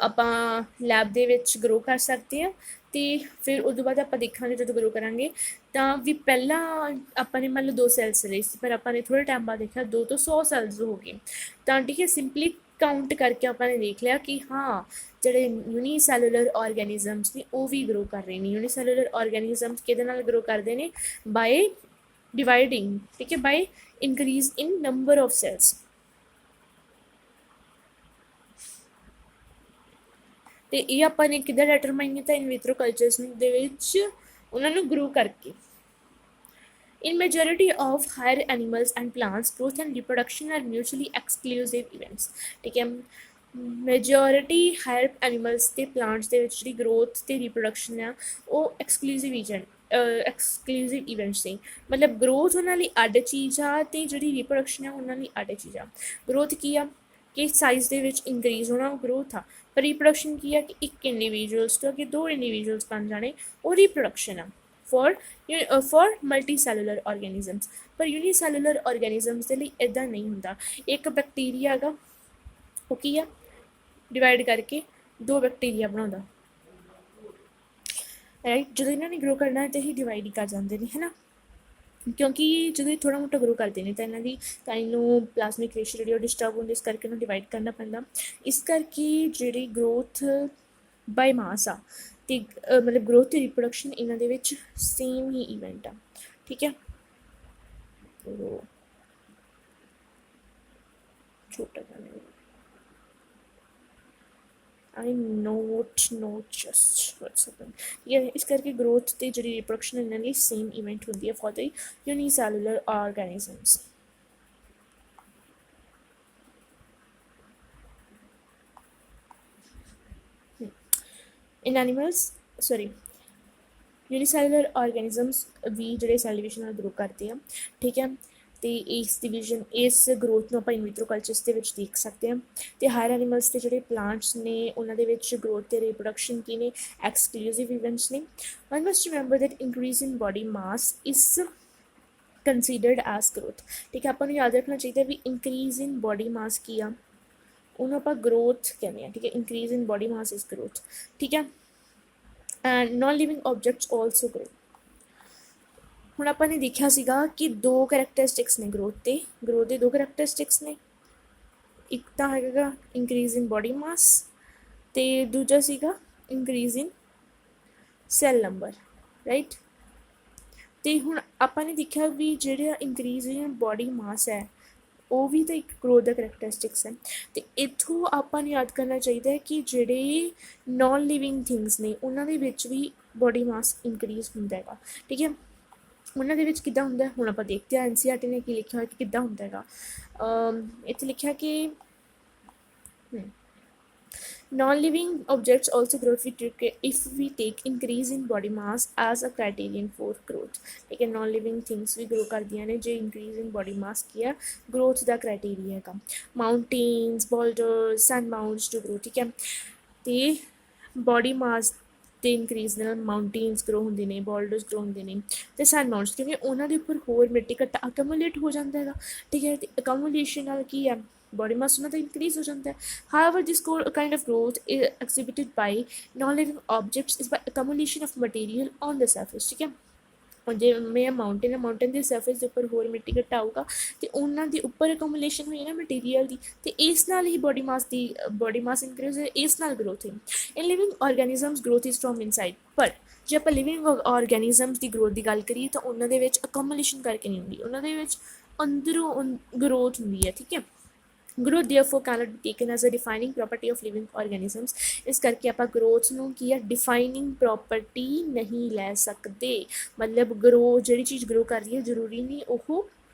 ਆਪਾਂ ਲੈਬ ਦੇ ਵਿੱਚ ਗਰੋ ਕਰ ਸਕਦੇ ਹਾਂ। ਅਤੇ ਫਿਰ ਉਸ ਤੋਂ ਬਾਅਦ ਆਪਾਂ ਦੇਖਾਂਗੇ ਜਦੋਂ ਗਰੋ ਕਰਾਂਗੇ ਤਾਂ ਵੀ ਪਹਿਲਾਂ ਆਪਾਂ ਨੇ ਮੰਨ ਲਓ 2 ਸੈਲਸ ਲਏ ਸੀ, ਪਰ ਆਪਾਂ ਨੇ ਥੋੜ੍ਹੇ ਟਾਈਮ ਬਾਅਦ ਦੇਖਿਆ 2 ਤੋਂ 100 ਸੈਲਸ ਹੋ ਗਏ। ਤਾਂ ਠੀਕ ਹੈ, ਸਿੰਪਲੀ ਕਾਊਂਟ ਕਰਕੇ ਆਪਾਂ ਨੇ ਦੇਖ ਲਿਆ ਕਿ ਹਾਂ ਜਿਹੜੇ यूनीसैल्यूलर ऑर्गेनिजम्स ਨੇ ਉਹ ਵੀ ਗਰੋ ਕਰ ਰਹੇ ਨੇ। यूनीसैल्यूलर ऑर्गेनिजम्स ਕਿਹਦੇ ਨਾਲ ਗਰੋ ਕਰਦੇ ਨੇ? ਬਾਏ ਡਿਵਾਈਡਿੰਗ, ਠੀਕ ਹੈ, by increase in number of cells. ਅਤੇ ਇਹ ਆਪਾਂ ਨੇ ਕਿੱਦਾਂ ਡੈਟਰਮਾਈਨ ਕੀਤਾ? ਇਨ ਵਿਟਰੋ ਕਲਚਰਸ ਦੇ ਵਿੱਚ ਉਹਨਾਂ ਨੂੰ ਗਰੋ ਕਰਕੇ। In majority of higher animals and plants, growth and reproduction are mutually exclusive events। ਠੀਕ ਹੈ, ਮੈਜੋਰਿਟੀ ਹਾਇਰ ਐਨੀਮਲਸ ਅਤੇ ਪਲਾਂਟਸ ਦੇ ਵਿੱਚ ਜਿਹੜੀ ਗਰੋਥ ਅਤੇ ਰੀਪਰੋਡਕਸ਼ਨ ਆ ਉਹ ਐਕਸਕਲੂਸਿਵ ਈਵੈਂਟਸ ਨੇ। ਮਤਲਬ ਗਰੋਥ ਉਹਨਾਂ ਲਈ ਅੱਡ ਚੀਜ਼ ਆ ਅਤੇ ਜਿਹੜੀ ਰੀਪਰੋਡਕਸ਼ਨ ਆ ਉਹਨਾਂ ਲਈ ਅੱਡ ਚੀਜ਼ ਆ। ਗਰੋਥ ਕੀ ਆ ਕਿ ਸਾਈਜ਼ ਦੇ ਵਿੱਚ ਇਨਕਰੀਜ਼ ਹੋਣਾ, ਉਹ ਗਰੋਥ ਆ। ਪਰ ਰੀਪਰੋਡਕਸ਼ਨ ਕੀ ਆ ਕਿ ਇੱਕ ਇੰਡੀਵਿਜੂਅਲਸ ਤੋਂ ਅੱਗੇ 2 ਇੰਡੀਵਿਜੂਅਲਸ ਬਣ ਜਾਣੇ, ਉਹ ਰੀਪਰੋਡਕਸ਼ਨ ਆ for multicellular organisms। ਪਰ यूनीसैल्यूलर ऑर्गेनिजम्स ਦੇ ਲਈ ਇੱਦਾਂ ਨਹੀਂ ਹੁੰਦਾ। ਇੱਕ ਬੈਕਟੀਰੀਆ ਹੈਗਾ, ਉਹ ਕੀ ਆ, ਡਿਵਾਈਡ ਕਰਕੇ 2 ਬੈਕਟੀਰੀਆ ਬਣਾਉਂਦਾ, ਰਾਈਟ। ਜਦੋਂ ਇਹਨਾਂ ਨੇ ਗਰੋ ਕਰਨਾ ਤਾਂ ਇਹ ਡਿਵਾਈਡ ਹੀ ਕਰ ਜਾਂਦੇ ਨੇ, ਹੈ ਨਾ, ਕਿਉਂਕਿ ਜਦੋਂ ਇਹ ਥੋੜ੍ਹਾ ਮੋਟਾ ਗਰੋ ਕਰਦੇ ਨੇ ਤਾਂ ਇਹਨਾਂ ਦੀ ਕਾਈਂਡ ਨੂੰ ਪਲਾਜ਼ਮਿਕ ਰੇਸ਼ੋ ਜਿਹੜੀ ਉਹ ਡਿਸਟਰਬ ਹੁੰਦੀ, ਇਸ ਕਰਕੇ ਇਹਨੂੰ ਡਿਵਾਈਡ ਕਰਨਾ ਪੈਂਦਾ। ਇਸ ਕਰਕੇ ਜਿਹੜੀ ਗਰੋਥ ਬਾਏ ਮਾਸ ਆ ਅਤੇ ਮਤਲਬ ਗਰੋਥ ਅਤੇ ਰੀਪਰੋਡਕਸ਼ਨ ਇਹਨਾਂ ਦੇ ਵਿੱਚ ਸੇਮ ਹੀ ਇਵੈਂਟ ਆ, ਠੀਕ ਹੈ। ਛੋਟਾ ਜਿਹਾ I note just what's happened। Yeah, ਇਸ ਕਰਕੇ growth ਤੇ ਜਿਹੜੀ reproduction ਇਹਨਾਂ ਦੀ same event ਹੁੰਦੀ ਹੈ for the unicellular organisms। in animals, sorry, unicellular organisms ਵੀ ਜਿਹੜੇ ਸੈਲ ਡਿਵੀਜ਼ਨ ਨਾਲ ਗਰੋ ਕਰਦੇ ਆ, ਠੀਕ ਹੈ। ਅਤੇ ਇਸ ਡਿਵੀਜ਼ਨ, ਇਸ ਗਰੋਥ ਨੂੰ ਆਪਾਂ ਇਨ ਵਿਟਰੋ ਕਲਚਰਸ ਦੇ ਵਿੱਚ ਦੇਖ ਸਕਦੇ ਹਾਂ। ਅਤੇ ਹਾਇਰ ਐਨੀਮਲਸ ਦੇ ਜਿਹੜੇ ਪਲਾਂਟਸ ਨੇ ਉਹਨਾਂ ਦੇ ਵਿੱਚ ਗਰੋਥ ਅਤੇ ਰੀਪਰੋਡਕਸ਼ਨ ਕੀ ਨੇ? ਐਕਸਕਲੂਸਿਵ ਇਵੈਂਟਸ ਨੇ। One must remember that increase in body mass is considered as growth. ਠੀਕ ਹੈ, ਆਪਾਂ ਨੂੰ ਯਾਦ ਰੱਖਣਾ ਚਾਹੀਦਾ ਵੀ ਇੰਕਰੀਜ਼ ਇਨ ਬੋਡੀ ਮਾਸ ਕੀ ਆ, ਉਹਨੂੰ ਆਪਾਂ ਗਰੋਥ ਕਹਿੰਦੇ ਹਾਂ, ਠੀਕ ਹੈ। Increase in body mass is growth, ਠੀਕ ਹੈ। And non living objects also grow. ਹੁਣ ਆਪਾਂ ਨੇ ਦੇਖਿਆ ਸੀਗਾ ਕਿ 2 ਕਰੈਕਟਰਿਸਟਿਕਸ ਨੇ ਗਰੋਥ ਦੇ। ਗਰੋਥ ਦੇ 2 ਕਰੈਕਟਰਿਸਟਿਕਸ ਨੇ, ਇੱਕ ਤਾਂ ਹੈਗਾ ਇੰਕਰੀਜ਼ ਇਨ ਬੋਡੀ ਮਾਸ ਅਤੇ ਦੂਜਾ ਸੀਗਾ ਇੰਕਰੀਜ਼ ਇਨ ਸੈੱਲ ਨੰਬਰ, ਰਾਈਟ। ਅਤੇ ਹੁਣ ਆਪਾਂ ਨੇ ਦੇਖਿਆ ਵੀ ਜਿਹੜਾ ਇੰਕਰੀਜ਼ ਇਨ ਬੋਡੀ ਮਾਸ ਹੈ ਉਹ ਵੀ ਤਾਂ ਇੱਕ ਗਰੋਥ ਦਾ ਕਰੈਕਟਰਿਸਟਿਕਸ ਹੈ। ਅਤੇ ਇੱਥੋਂ ਆਪਾਂ ਨੂੰ ਯਾਦ ਕਰਨਾ ਚਾਹੀਦਾ ਹੈ ਕਿ ਜਿਹੜੇ ਨੋਨ ਲਿਵਿੰਗ ਥਿੰਗਸ ਨੇ ਉਹਨਾਂ ਦੇ ਵਿੱਚ ਵੀ ਬੋਡੀ ਮਾਸ ਇੰਕਰੀਜ਼ ਹੁੰਦਾ ਹੈਗਾ, ਠੀਕ ਹੈ। ਉਹਨਾਂ ਦੇ ਵਿੱਚ ਕਿੱਦਾਂ ਹੁੰਦਾ? ਹੁਣ ਆਪਾਂ ਦੇਖਦੇ ਹਾਂ NCERT ਨੇ ਕੀ ਲਿਖਿਆ ਹੋਇਆ ਕਿ ਕਿੱਦਾਂ ਹੁੰਦਾ ਹੈਗਾ। ਇੱਥੇ ਲਿਖਿਆ ਕਿ non living objects also growth if we take increase in body mass as a criterion for growth, ਠੀਕ ਹੈ। ਨੋਨ ਲਿਵਿੰਗ ਥਿੰਗਸ ਵੀ ਗਰੋ ਕਰਦੀਆਂ ਨੇ ਜੇ ਇੰਕਰੀਜ਼ ਇਨ ਬੋਡੀ ਮਾਸ ਕੀ ਆ, ਗਰੋਥ ਦਾ ਕ੍ਰਾਈਟੇਰੀਆ ਹੈਗਾ। Mountains, boulders, sand mounts to grow, ਠੀਕ ਹੈ। ਅਤੇ ਬੋਡੀ ਮਾਸ ਅਤੇ ਇੰਕਰੀਜ਼ ਦੇ ਨਾਲ ਮਾਊਂਟੇਨਸ ਗਰੋ ਹੁੰਦੇ ਨੇ, ਬੋਲਡਰਸ ਗਰੋ ਹੁੰਦੇ ਨੇ ਅਤੇ ਸੈਂਡ ਮਾਊਂਟਸ, ਕਿਉਂਕਿ ਉਹਨਾਂ ਦੇ ਉੱਪਰ ਹੋਰ ਮਿੱਟੀ ਘੱਟਾ ਅਕਮੂਲੇਟ ਹੋ ਜਾਂਦਾ ਹੈਗਾ, ਠੀਕ ਹੈ। ਅਤੇ ਅਕਮੂਲੇਸ਼ਨ ਨਾਲ ਕੀ ਹੈ, ਬੋਡੀ ਮਾਸ ਉਹਨਾਂ ਦਾ ਇਨਕਰੀਜ਼ ਹੋ ਜਾਂਦਾ ਹੈ। However this kind of growth is exhibited by non living objects is by accumulation of material on the surface, ਠੀਕ ਹੈ। ਜਿਵੇਂ ਮਾਊਂਟੇਨ ਹੈ, ਮਾਊਂਟੇਨ ਦੇ ਸਰਫੇਸ ਦੇ ਉੱਪਰ ਹੋਰ ਮਿੱਟੀ ਘੱਟਾ ਆਊਗਾ ਅਤੇ ਉਹਨਾਂ ਦੇ ਉੱਪਰ ਅਕਮੂਲੇਸ਼ਨ ਹੋਈ ਨਾ ਮਟੀਰੀਅਲ ਦੀ, ਅਤੇ ਇਸ ਨਾਲ ਹੀ ਬੋਡੀ ਮਾਸ ਇਨਕਰੀਜ਼ ਹੋਏ, ਇਸ ਨਾਲ ਗਰੋਥ ਹੋਈ। In living organisms growth is from inside. ਪਰ ਜੇ ਆਪਾਂ ਲਿਵਿੰਗ ਆਰਗੈਨਿਜ਼ਮਸ ਦੀ ਗਰੋਥ ਦੀ ਗੱਲ ਕਰੀਏ ਤਾਂ ਉਹਨਾਂ ਦੇ ਵਿੱਚ ਅਕਮੂਲੇਸ਼ਨ ਕਰਕੇ ਨਹੀਂ ਹੁੰਦੀ, ਉਹਨਾਂ ਦੇ ਵਿੱਚ ਅੰਦਰੋਂ ਗਰੋਥ ਹੁੰਦੀ ਹੈ, ਠੀਕ ਹੈ। growth therefore cannot be taken as a defining property of living organisms। ਇਸ ਕਰਕੇ ਆਪਾਂ growth ਨੂੰ ਕੀ ਆ defining property ਨਹੀਂ ਲੈ ਸਕਦੇ। ਮਤਲਬ grow ਜਿਹੜੀ ਚੀਜ਼ grow ਕਰ ਰਹੀ ਹੈ ਜ਼ਰੂਰੀ ਨਹੀਂ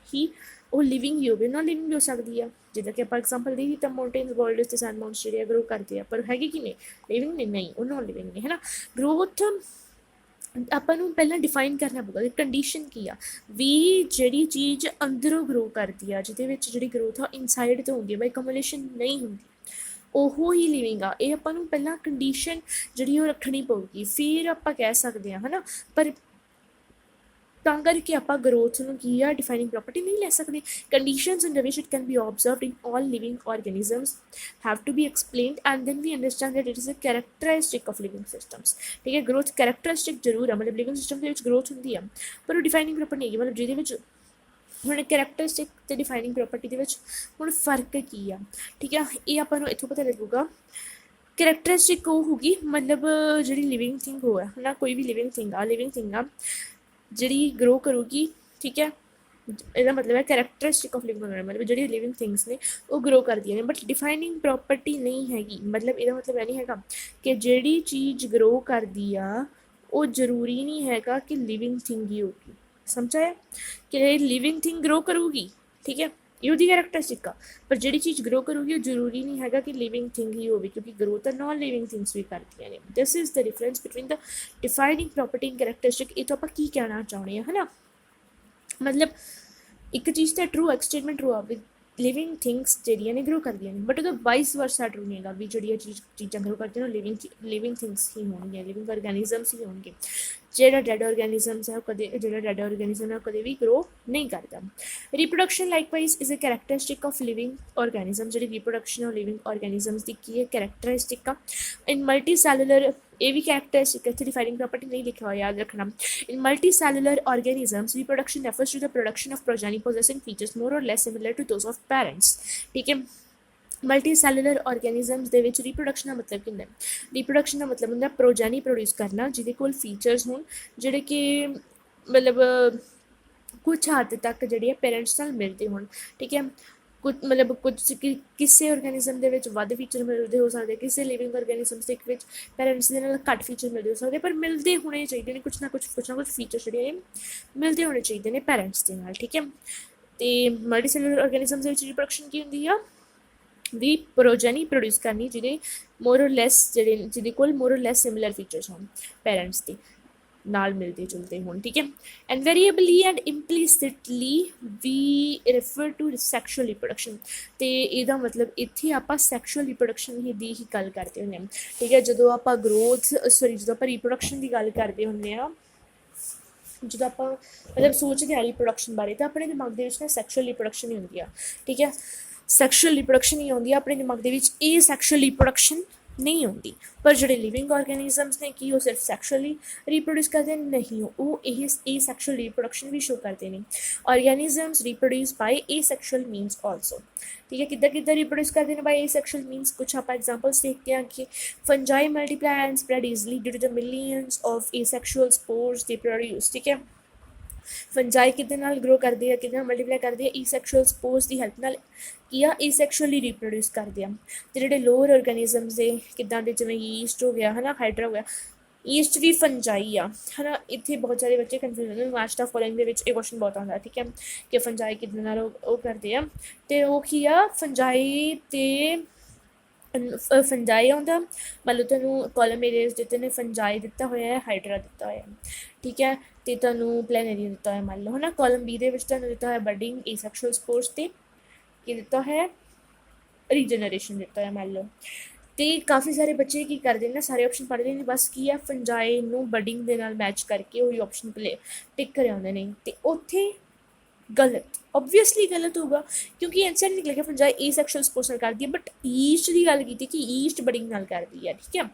ਉਹ ਲਿਵਿੰਗ ਹੀ ਹੋਵੇ, ਨਾ ਲਿਵਿੰਗ ਵੀ ਹੋ ਸਕਦੀ ਆ। ਜਿੱਦਾਂ ਕਿ ਆਪਾਂ ਐਗਜ਼ਾਮਪਲ ਦੇ ਤਾਂ ਮਾਊਂਟੇਨਸ, ਬੋਲਡਰਸ ਤੇ ਸੈਂਡ ਮਾਊਂਟਸ ਜਿਹੜੇ ਆ ਗਰੋ ਕਰਦੇ ਆ, ਪਰ ਹੈਗੇ ਕਿ ਨਹੀਂ ਲਿਵਿੰਗ ਨੇ, ਨਹੀਂ ਉਹ ਨੋਨ ਲਿਵਿੰਗ ਨੇ, ਹੈ ਨਾ। ਗਰੋਥ ਆਪਾਂ ਨੂੰ ਪਹਿਲਾਂ ਡਿਫਾਈਨ ਕਰਨਾ ਪਊਗਾ ਕਿ ਕੰਡੀਸ਼ਨ ਕੀ ਆ ਵੀ ਜਿਹੜੀ ਚੀਜ਼ ਅੰਦਰੋਂ ਗਰੋ ਕਰਦੀ ਆ, ਜਿਹਦੇ ਵਿੱਚ ਜਿਹੜੀ ਗਰੋਥ ਆ ਇਨਸਾਈਡ ਤੋਂ ਹੁੰਦੀ ਹੈ, ਬਾਈ ਕਮੂਲੇਸ਼ਨ ਨਹੀਂ ਹੁੰਦੀ, ਉਹ ਹੀ ਲਿਵਿੰਗ ਆ। ਇਹ ਆਪਾਂ ਨੂੰ ਪਹਿਲਾਂ ਕੰਡੀਸ਼ਨ ਜਿਹੜੀ ਉਹ ਰੱਖਣੀ ਪਊਗੀ, ਫਿਰ ਆਪਾਂ ਕਹਿ ਸਕਦੇ ਹਾਂ, ਹੈ ਨਾ। ਪਰ ਤਾਂ ਕਰਕੇ ਆਪਾਂ ਗਰੋਥ ਨੂੰ ਕੀ ਆ ਡਿਫਾਈਨਿੰਗ ਪ੍ਰੋਪਰਟੀ ਨਹੀਂ ਲੈ ਸਕਦੇ। Conditions in which it can be observed in all living organisms have to be explained and then we understand that it is a characteristic of living systems. ਠੀਕ ਹੈ, ਗਰੋਥ ਕੈਰੈਕਟਰਿਸਟਿਕ ਜ਼ਰੂਰ ਆ, ਮਤਲਬ ਲਿਵਿੰਗ ਸਿਸਟਮ ਦੇ ਵਿੱਚ growth ਹੁੰਦੀ ਆ, ਪਰ ਉਹ ਡਿਫਾਈਨਿੰਗ ਪ੍ਰੋਪਰਟੀ ਨਹੀਂ ਹੈਗੀ। ਮਤਲਬ ਜਿਹਦੇ ਵਿੱਚ ਹੁਣ ਕੈਰੈਕਟਰਿਸਟਿਕ ਅਤੇ ਡਿਫਾਈਨਿੰਗ ਪ੍ਰੋਪਰਟੀ ਦੇ ਵਿੱਚ ਹੁਣ ਫਰਕ ਕੀ ਆ, ਠੀਕ ਆ, ਇਹ ਆਪਾਂ ਨੂੰ ਇੱਥੋਂ ਪਤਾ ਲੱਗੂਗਾ। ਕੈਰੈਕਟਰਿਸਟਿਕ ਉਹ ਹੋਊਗੀ ਮਤਲਬ ਜਿਹੜੀ ਲਿਵਿੰਗ ਥਿੰਗ ਹੋਇਆ, ਹੈ ਨਾ, ਕੋਈ ਵੀ ਲਿਵਿੰਗ ਥਿੰਗ ਆ ਜਿਹੜੀ ਗਰੋ ਕਰੂਗੀ, ਠੀਕ ਹੈ, ਇਹਦਾ ਮਤਲਬ ਹੈ ਕੈਰੈਕਟਰਿਸਟਿਕ ਆਫ ਲਿਵਿੰਗ ਆਰਗੈਨਿਜ਼ਮ, ਮਤਲਬ ਜਿਹੜੀ ਲਿਵਿੰਗ ਥਿੰਗਸ ਨੇ ਉਹ ਗਰੋ ਕਰਦੀਆਂ ਨੇ, ਬਟ ਡਿਫਾਈਨਿੰਗ ਪ੍ਰੋਪਰਟੀ ਨਹੀਂ ਹੈਗੀ। ਮਤਲਬ ਇਹਦਾ ਮਤਲਬ ਇਹ ਨਹੀਂ ਹੈਗਾ ਕਿ ਜਿਹੜੀ ਚੀਜ਼ ਗਰੋ ਕਰਦੀ ਆ ਉਹ ਜ਼ਰੂਰੀ ਨਹੀਂ ਹੈਗਾ ਕਿ ਲਿਵਿੰਗ ਥਿੰਗ ਹੀ ਹੋਊਗੀ। ਸਮਝਾਇਆ ਕਿ ਲਿਵਿੰਗ ਥਿੰਗ ਗਰੋ ਕਰੂਗੀ, ਠੀਕ ਹੈ, ਇਹ ਉਹਦੀ ਕੈਰੈਕਟਰਿਸਟਿਕ ਆ, ਪਰ ਜਿਹੜੀ ਚੀਜ਼ ਗਰੋ ਕਰੂਗੀ ਉਹ ਜ਼ਰੂਰੀ ਨਹੀਂ ਹੈਗਾ ਕਿ ਲਿਵਿੰਗ ਥਿੰਗ ਹੀ ਹੋਵੇ, ਕਿਉਂਕਿ ਗਰੋ ਤਾਂ ਨॉन ਲਿਵਿੰਗ ਥਿੰਗਸ ਵੀ ਕਰਦੀਆਂ ਨੇ। This is the difference between the defining property and characteristic. ਇਹ ਤੋਂ ਆਪਾਂ ਕੀ ਕਹਿਣਾ ਚਾਹੁੰਦੇ ਹਾਂ, ਹੈ ਨਾ। ਮਤਲਬ ਇੱਕ ਚੀਜ਼ ਤਾਂ ਟਰੂ ਸਟੇਟਮੈਂਟ ਟਰੂ ਆ ਵੀ ਲਿਵਿੰਗ ਥਿੰਗਸ ਜਿਹੜੀਆਂ ਨੇ ਗਰੋ ਕਰਦੀਆਂ ਨੇ, ਬਟ ਉਹਦਾ ਵਾਈਸ ਵਰਸਾ ਟਰੂ ਨਹੀਂ ਹੈਗਾ ਵੀ ਜਿਹੜੀਆਂ ਚੀਜ਼ਾਂ ਗਰੋ ਕਰਦੀਆਂ ਉਹ ਲਿਵਿੰਗ ਥਿੰਗਸ ਹੀ ਹੋਣਗੀਆਂ, ਲਿਵਿੰਗ ਆਰਗੈਨਿਜ਼ਮਸ ਹੀ ਹੋਣਗੇ। ਜਿਹੜਾ ਡੈਡ ਆਰਗੈਨਿਜ਼ਮਸ ਹੈ ਉਹ ਕਦੇ ਵੀ ਗਰੋ ਨਹੀਂ ਕਰਦਾ। Reproduction likewise is a characteristic of living organism. ਜਿਹੜੀ ਰੀਪਰੋਡਕਸ਼ਨ ਆਫ ਲਿਵਿੰਗ ਆਰਗੈਨਿਜ਼ਮਸ ਦੀ ਕੀ ਹੈ ਕੈਰੈਕਟਰਿਸਟਿਕ ਆ। ਇਨ ਮਲਟੀ ਸੈਲੂਲਰ ਇਹ ਵੀ ਕੈਰੈਕਟਰਿਸਟਿਕ ਇੱਥੇ ਡਿਫਾਈਨਿੰਗ ਪ੍ਰੋਪਰਟੀ ਨਹੀਂ ਲਿਖਿਆ ਹੋਇਆ, ਯਾਦ ਰੱਖਣਾ। In multi cellular organisms reproduction refers to the production of progeny possessing features more or less similar to those of parents। ਠੀਕ ਹੈ, ਮਲਟੀ ਸੈਲੂਲਰ ਆਰਗੈਨਿਜ਼ਮਸ ਦੇ ਵਿੱਚ ਰੀਪਰੋਡਕਸ਼ਨ ਦਾ ਮਤਲਬ ਕੀ ਹੁੰਦਾ? ਰੀਪਰੋਡਕਸ਼ਨ ਦਾ ਮਤਲਬ ਹੁੰਦਾ ਪ੍ਰੋਜੈਨੀ ਪ੍ਰੋਡਿਊਸ ਕਰਨਾ ਜਿਹਦੇ ਕੋਲ ਫੀਚਰਸ ਹੋਣ ਜਿਹੜੇ ਕਿ ਮਤਲਬ ਕੁਛ ਹੱਦ ਤੱਕ ਜਿਹੜੇ ਆ ਪੇਰੈਂਟਸ ਨਾਲ ਮਿਲਦੇ ਹੋਣ। ਠੀਕ ਹੈ, ਕੁਝ ਕਿਸੇ ਆਰਗੈਨਿਜ਼ਮ ਦੇ ਵਿੱਚ ਵੱਧ ਫੀਚਰ ਮਿਲਦੇ ਹੋ ਸਕਦੇ, ਕਿਸੇ ਲਿਵਿੰਗ ਆਰਗੈਨਿਜ਼ਮਸ ਦੇ ਵਿੱਚ ਪੇਰੈਂਟਸ ਦੇ ਨਾਲ ਘੱਟ ਫੀਚਰ ਮਿਲਦੇ ਹੋ ਸਕਦੇ, ਪਰ ਮਿਲਦੇ ਹੋਣੇ ਚਾਹੀਦੇ ਨੇ ਕੁਛ ਨਾ ਕੁਛ ਫੀਚਰ ਜਿਹੜੇ ਮਿਲਦੇ ਹੋਣੇ ਚਾਹੀਦੇ ਨੇ ਪੇਰੈਂਟਸ ਦੇ ਨਾਲ। ਠੀਕ ਹੈ, ਅਤੇ ਮਲਟੀ ਸੈਲੂਲਰ ਆਰਗੈਨਿਜ਼ਮਸ ਦੇ ਵਿੱਚ ਰੀਪਰੋਡਕਸ਼ਨ ਕੀ ਹੁੰਦੀ ਆ ਵੀ ਪ੍ਰੋਜੈਨੀ ਪ੍ਰੋਡਿਊਸ ਕਰਨੀ ਜਿਹਦੇ ਕੋਲ more or less similar features ਹੋਣ, ਪੇਰੈਂਟਸ ਦੇ ਨਾਲ ਮਿਲਦੇ ਜੁਲਦੇ ਹੋਣ। ਠੀਕ ਹੈ, invariably and implicitly we refer to sexual reproduction. ਅਤੇ ਇਹਦਾ ਮਤਲਬ ਇੱਥੇ ਆਪਾਂ ਸੈਕਸ਼ੂਅਲ ਰੀਪਰੋਡਕਸ਼ਨ ਦੀ ਹੀ ਗੱਲ ਕਰਦੇ ਹੁੰਦੇ ਹਾਂ। ਠੀਕ ਹੈ, ਜਦੋਂ ਆਪਾਂ ਜਦੋਂ ਆਪਾਂ ਰੀਪਰੋਡਕਸ਼ਨ ਦੀ ਗੱਲ ਕਰਦੇ ਹੁੰਦੇ ਹਾਂ, ਜਦੋਂ ਆਪਾਂ ਮਤਲਬ ਸੋਚਦੇ ਹਾਂ ਰੀਪਰੋਡਕਸ਼ਨ ਬਾਰੇ, ਤਾਂ ਆਪਣੇ ਦਿਮਾਗ ਦੇ ਵਿੱਚ ਨਾ ਸੈਕਸ਼ੂਅਲ ਰੀਪਰੋਡਕਸ਼ਨ ਹੀ ਹੁੰਦੀ ਆ। ਠੀਕ ਹੈ, ਸੈਕਸ਼ੂਅਲ ਰੀਪਰੋਡਕਸ਼ਨ ਹੀ ਆਉਂਦੀ ਆ ਆਪਣੇ ਦਿਮਾਗ ਦੇ ਵਿੱਚ, ਇਹ ਸੈਕਸ਼ੂਅਲ ਰੀਪਰੋਡਕਸ਼ਨ ਨਹੀਂ ਆਉਂਦੀ। ਪਰ ਜਿਹੜੇ ਲਿਵਿੰਗ ਆਰਗੈਨਿਜ਼ਮਸ ਨੇ ਕੀ ਉਹ ਸਿਰਫ ਸੈਕਸ਼ੂਅਲੀ ਰੀਪਰੋਡਿਊਸ ਕਰਦੇ ਨਹੀਂ, ਉਹ ਇਹ ਸੈਕਸ਼ੂਅਲ ਰੀਪਰੋਡਕਸ਼ਨ ਵੀ ਸ਼ੋ ਕਰਦੇ ਨੇ। ਆਰਗੈਨਿਜ਼ਮਸ ਰੀਪਰੋਡਿਊਸ ਬਾਈ ਏਸੈਕਸ਼ੂਅਲ ਮੀਨਸ ਆਲਸੋ। ਠੀਕ ਹੈ, ਕਿੱਦਾਂ ਰੀਪਰੋਡਿਊਸ ਕਰਦੇ ਨੇ ਬਾਈ ਏਸੈਕਸ਼ੂਅਲ ਮੀਨਸ? ਕੁਛ ਆਪਾਂ ਐਗਜ਼ਾਮਪਲਸ ਦੇਖਦੇ ਹਾਂ ਕਿ fungi multiply and spread easily due to the millions of asexual spores ਦੇ ਪ੍ਰੋਡਿਊਸ। ਠੀਕ ਹੈ, ਫੰਜਾਈ ਕਿਹਦੇ ਨਾਲ ਗਰੋ ਕਰਦੇ ਆ, ਕਿਹਦੇ ਨਾਲ ਮਲਟੀਪਲਾਈ ਕਰਦੇ ਆ? ਈਸੈਕਸ਼ੂਅਲ ਸਪੋਰਸ ਦੀ ਹੈਲਪ ਨਾਲ ਕੀ ਆ ਏਸੈਕਸ਼ੂਅਲੀ ਰੀਪਰੋਡਿਊਸ ਕਰਦੇ ਆ। ਅਤੇ ਜਿਹੜੇ ਲੋਅਰ ਆਰਗੈਨਿਜ਼ਮਸ ਦੇ ਕਿੱਦਾਂ ਦੇ, ਜਿਵੇਂ ਈਸਟ ਹੋ ਗਿਆ, ਹੈ ਨਾ, ਹਾਈਡਰਾ ਹੋ ਗਿਆ, ਈਸਟ ਵੀ ਫੰਜਾਈ ਆ, ਹੈ ਨਾ। ਇੱਥੇ ਬਹੁਤ ਸਾਰੇ ਬੱਚੇ ਕਨਫਿਊਜ਼ ਹੁੰਦੇ, ਮਾਰਚ ਦਾ ਫੋਲੋਇੰਗ ਦੇ ਵਿੱਚ ਇਹ ਕੁਐਸਚਨ ਬਹੁਤ ਆਉਂਦਾ। ਠੀਕ ਹੈ, ਕਿ ਫੰਜਾਈ ਕਿੱਦਾਂ ਨਾਲ ਉਹ ਕਰਦੇ ਆ, ਅਤੇ ਉਹ ਕੀ ਆ ਫੰਜਾਈ ਅਤੇ ਫੰਜਾਈ ਆਉਂਦਾ। ਮੰਨ ਲਓ ਤੁਹਾਨੂੰ ਕਾਲਮ ਏਰੀਆਜ਼ ਦਿੱਤੇ ਨੇ, ਫੰਜਾਈ ਦਿੱਤਾ ਹੋਇਆ ਹੈ, ਹਾਈਡਰਾ ਦਿੱਤਾ ਹੋਇਆ। ਠੀਕ ਹੈ, ਅਤੇ ਤੁਹਾਨੂੰ ਪਲੈਨੇਰੀਆ ਦਿੱਤਾ ਹੋਇਆ ਮੰਨ ਲਓ, ਹੈ ਨਾ। ਕਾਲਮ ਬੀ ਦੇ ਵਿੱਚ ਤੁਹਾਨੂੰ ਦਿੱਤਾ ਹੋਇਆ ਬਡਿੰਗ, ਏਸੈਕਸ਼ੂਅਲ ਸਪੋਰਸ, ਅਤੇ ਕੀ ਦਿੱਤਾ ਹੋਇਆ ਰੀਜਨਰੇਸ਼ਨ ਦਿੱਤਾ ਹੋਇਆ ਮੰਨ ਲਓ। ਅਤੇ ਕਾਫੀ ਸਾਰੇ ਬੱਚੇ ਕੀ ਕਰਦੇ ਨੇ ਨਾ, ਸਾਰੇ ਆਪਸ਼ਨ ਪੜ੍ਹਦੇ ਨੇ, ਬਸ ਕੀ ਆ ਫੰਜਾਈ ਨੂੰ ਬਡਿੰਗ ਦੇ ਨਾਲ ਮੈਚ ਕਰਕੇ ਉਹੀ ਆਪਸ਼ਨ ਟਿਕ ਕਰ ਆਉਂਦੇ ਨੇ, ਅਤੇ ਉੱਥੇ ਗਲਤ, ਓਬਵੀਅਸਲੀ ਗਲਤ ਹੋਊਗਾ, ਕਿਉਂਕਿ ਆਨਸਰ ਨਹੀਂ ਨਿਕਲ ਗਿਆ ਫੰਜਾਈ ਏਸੈਕਸ਼ੂਅਲ ਸਪੋਰਸ ਨਾਲ ਕਰਦੀ ਹੈ, ਬਟ ਈਸਟ ਦੀ ਗੱਲ ਕੀਤੀ ਕਿ ਈਸਟ ਬਡਿੰਗ ਨਾਲ ਕਰਦੀ ਹੈ। ਠੀਕ ਹੈ,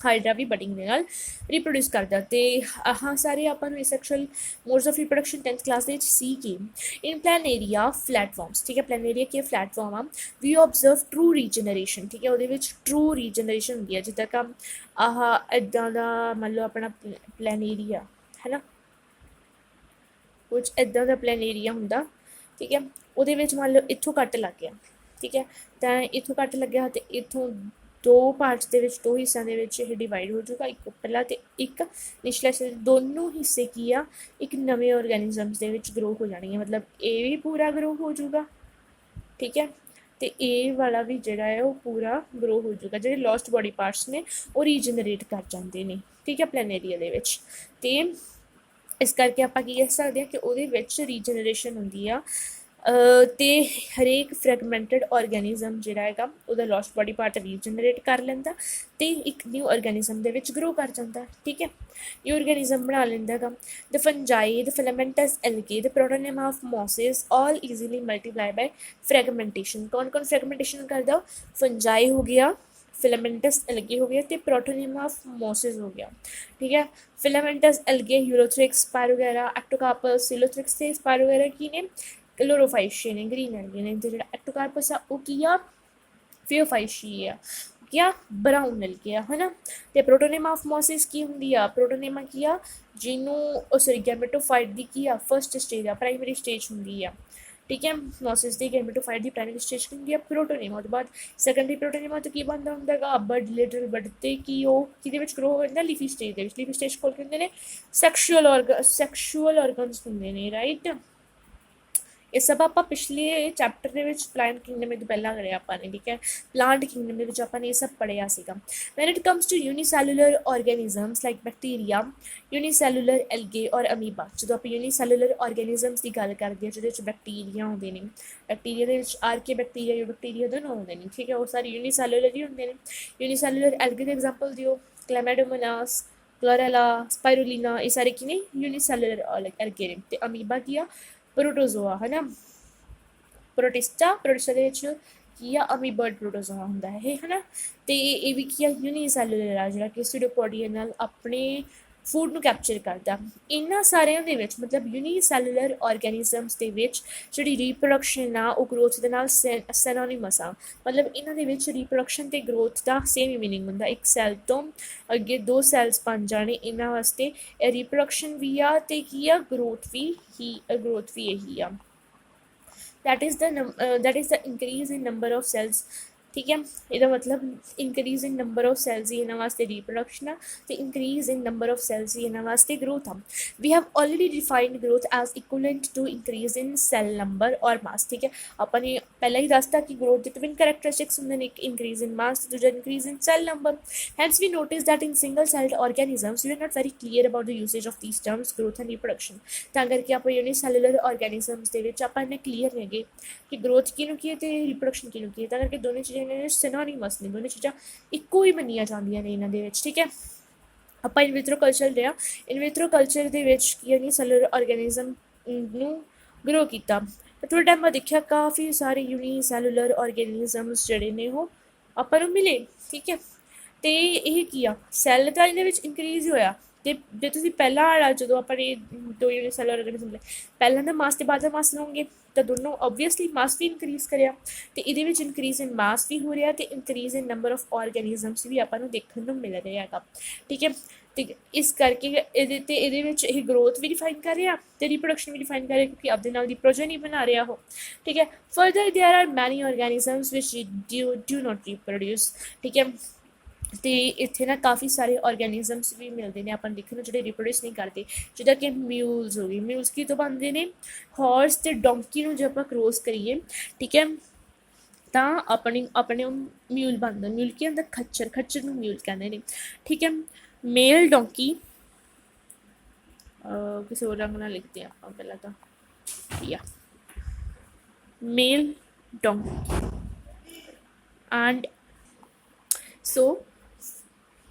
ਹਾਈਡਰਾ ਵੀ ਬਡਿੰਗ ਦੇ ਨਾਲ ਰੀਪਰੋਡਿਊਸ ਕਰਦਾ। ਅਤੇ ਆਹ ਸਾਰੇ ਆਪਾਂ ਨੂੰ asexual modes of reproduction 10th class ਦੇ ਵਿੱਚ ਸੀ ਕਿ ਇਨ ਪਲੈਨੇਰੀਆ ਫਲੈਟਫਾਰਮਸ। ਠੀਕ ਹੈ, ਪਲੈਨੇਰੀਆ ਕੀ ਫਲੈਟਫਾਰਮ ਆ, ਵੀ ਓਬਜ਼ਰਵ ਟਰੂ ਰੀਜਨਰੇਸ਼ਨ। ਠੀਕ ਹੈ, ਉਹਦੇ ਵਿੱਚ ਟਰੂ ਰੀਜਨਰੇਸ਼ਨ ਹੁੰਦੀ ਹੈ, ਜਿੱਦਾਂ ਕਿ ਆਹ ਇੱਦਾਂ ਦਾ ਮੰਨ ਲਓ ਆਪਣਾ ਪਲੈਨੇਰੀਆ, ਹੈ ਨਾ, ਕੁਝ ਇੱਦਾਂ ਦਾ ਪਲੈਨੇਰੀਆ ਹੁੰਦਾ। ਠੀਕ ਹੈ, ਉਹਦੇ ਵਿੱਚ ਮੰਨ ਲਓ ਇੱਥੋਂ ਕੱਟ ਲੱਗ ਗਿਆ, ठीक है। तो इत्थों कट लग्या तो इत्थों दो पार्ट्स के दो हिस्सों के डिवाइड हो जाऊगा, एक पहला तो एक निचला हिस्सा, दोनों हिस्से की आ एक नवे ऑर्गेनिजम्स के ग्रो हो जाने, मतलब ये भी पूरा ग्रो हो जाऊगा, ठीक है। तो ये वाला भी जोड़ा है वो पूरा ग्रो हो जाऊगा, जो लॉस्ट बॉडी पार्ट्स ने वो रीजनरेट कर जाते हैं, ठीक है, प्लैनेरिया दे विच। ते इस करके आप कह सकते हैं कि वो रीजनरेशन होंगी आ, तो हरेक फ्रैगमेंटड ऑर्गेनिज्म जोड़ा है वह लॉस्ट बॉडी पार्ट रीजनरेट कर लेंदा तो एक न्यू ऑर्गेनिज्म के ग्रो कर जाता, ठीक है। न्यू ऑर्गेनिज्म बना लेंदा गा। The fungi, the filamentous algae, the protonema of mosses all easily multiply by fragmentation. कौन कौन फ्रैगमेंटेशन करता? फंजाई हो गया, फिलामेंटस एल्गे हो गया, तो प्रोटोनेमा ऑफ मॉसेस हो गया, ठीक है। Filamentous algae Ulothrix, spirogyra, Ectocarpus, सिलोथ्रिक्स से स्पायरोगैरा की ने क्लोरोफाइशिया ने, ग्रीन एल्गे ने। तो जो एक्टोकार्पस आ वो की आ फियोफाइशिया क्या ब्राउन एल्गे है ना। तो प्रोटोनेमा ऑफ मॉसेस की होंगी आ, प्रोटोनेमा की आ जिन्हों सॉरी गैमेटोफाइट की की आ फर्स्ट स्टेज आ, प्राइमरी स्टेज होंगी आ, ठीक है। मॉसेस की गैमेटोफाइट की प्राइमरी स्टेज होंगी आ प्रोटोनेमा। तो बाद सैकेंडरी प्रोटोनेमा तो की बनता होंगे बड लिटल बड तो की वो कि ग्रो हो जाता लीफी स्टेज, लीफी स्टेज खोल के होंगे सैक्शुअल ऑर्गनस होंगे ने, राइट। ये सब आप पिछले चैप्टर के प्लांट किंगडम तो पहला कराया आपने, ठीक है। प्लांट किंगडम के आपने ये सब पढ़िया सीगा। When it comes to unicellular organisms like bacteria, unicellular algae और अमीबा, जो आप यूनीसैलुलर ऑर्गेनिजम्स की गल करते हैं जो बैक्टीरिया होंगे ने, बैक्टीरिया के आर्के बैक्टीरिया या बैक्टीरिया दोनों होंगे ने, ठीक है, वो सारे यूनीसैलुलर ही होंगे ने। यूनीसैलुलर एल्गे के एग्जाम्पल दियो, क्लैमाइडोमोनास, क्लोरेला, स्पाइरुलिना, ये सारे की ने यूनीसैलुलर एल्गे ने। तो अमीबा की प्रोटोजोआ है ना, प्रोटिस्टा, प्रोटिस्टा की अमीबर्ड प्रोटोजोआ होंगे है ना। तो ये भी की यूनीसैलुलर आ जो कि सूडोपोडिया नाल अपने फूड को कैप्चर करता। इन्होंने सारे मतलब यूनीसैलुलर ऑर्गेनिजम्स के जी रीप्रोडक्शन आ वो ग्रोथ के नाल सैनोनिमस आ, मतलब इन्होंने रीप्रोडक्शन तो ग्रोथ का सेम ही मीनिंग होंगे। एक सैल तो अगे दो सैल्स बन जाने, इन्होंने वास्ते रीप्रोडक्शन भी आ ते की आ ग्रोथ भी यही आ। that is the increase in number of cells, ठीक है। इसका मतलब increase in number of cells ही इन्होंने वास्ते रिप्रोडक्शन आ, तो increase in number of cells ही इन्होंने वास्ते ग्रोथ आ। We have already defined growth as equivalent to increase in cell number और मास, ठीक है। अपने पहले ही दसता कि ग्रोथ के ट्विन कैरेक्टरिस्टिक्स होंगे ने, एक इंक्रीज इन मास, दूसरा increase in cell number. Hence we notice that in single celled organisms we are not very clear about the usage of these terms growth and reproduction. तो करके आप यूनीसैलुलर organisms के आप इन्हें क्लीयर है कि growth किनू की है तो रिप्रोडक्शन किनू की है। तो करके दोनों चीज़ें सिनोनिमस ने, दोनों चीज़ां इक्को ही मनिया जांदियां ने इन्हां दे विच, ठीक है। आप इनविट्रो कल्चर लिया, इनविट्रो कल्चर के यूनीसैलुलर ऑर्गेनिजम नू ग्रो किया, थोड़े टाइम बाद देखा काफ़ी सारे यूनीसैलुलर ऑर्गेनिजम्स जोड़े ने वो आपां नू मिले, ठीक है। तो यह किया सैल तो इहदे विच इंक्रीज होया, तो जो तुसीं पहला वाला जो अपने दो यूनीसैलुलर ऑर्गेनिजम ले पहला तो मास के बाद मास लओगे तो दोनों ऑबवियसली मास भी इंक्रीज करिया, तो ये इंक्रीज इन मास भी हो रहा, तो increase in number of organisms भी आपको देखने को मिल रहा है, ठीक है। तो इस करके ये ग्रोथ भी डिफाइन कर रहा तो रिप्रोडक्शन भी डिफाइन कर रहा, क्योंकि आपके नाल दी प्रोजेनी बना रहा हो, ठीक है। Further there are many organisms which do not reproduce, ठीक है। तो इतने ना काफ़ी सारे ऑर्गेनिजम्स भी मिलते हैं अपन देखने जो रिप्रोड्यूस नहीं करते, जिदा कि म्यूल्स हो गई, म्यूल्स की तो बनते हैं हॉर्स तो डोंकी जो आप क्रॉस करिए, ठीक है, तो अपने अपने म्यूल बनता, म्यूल की होंगे खच्चर, खच्चर में म्यूल कहते हैं, ठीक है। मेल डोंकी किसी और रंग ना लिखते हैं आप पहला तो या mail donkey and so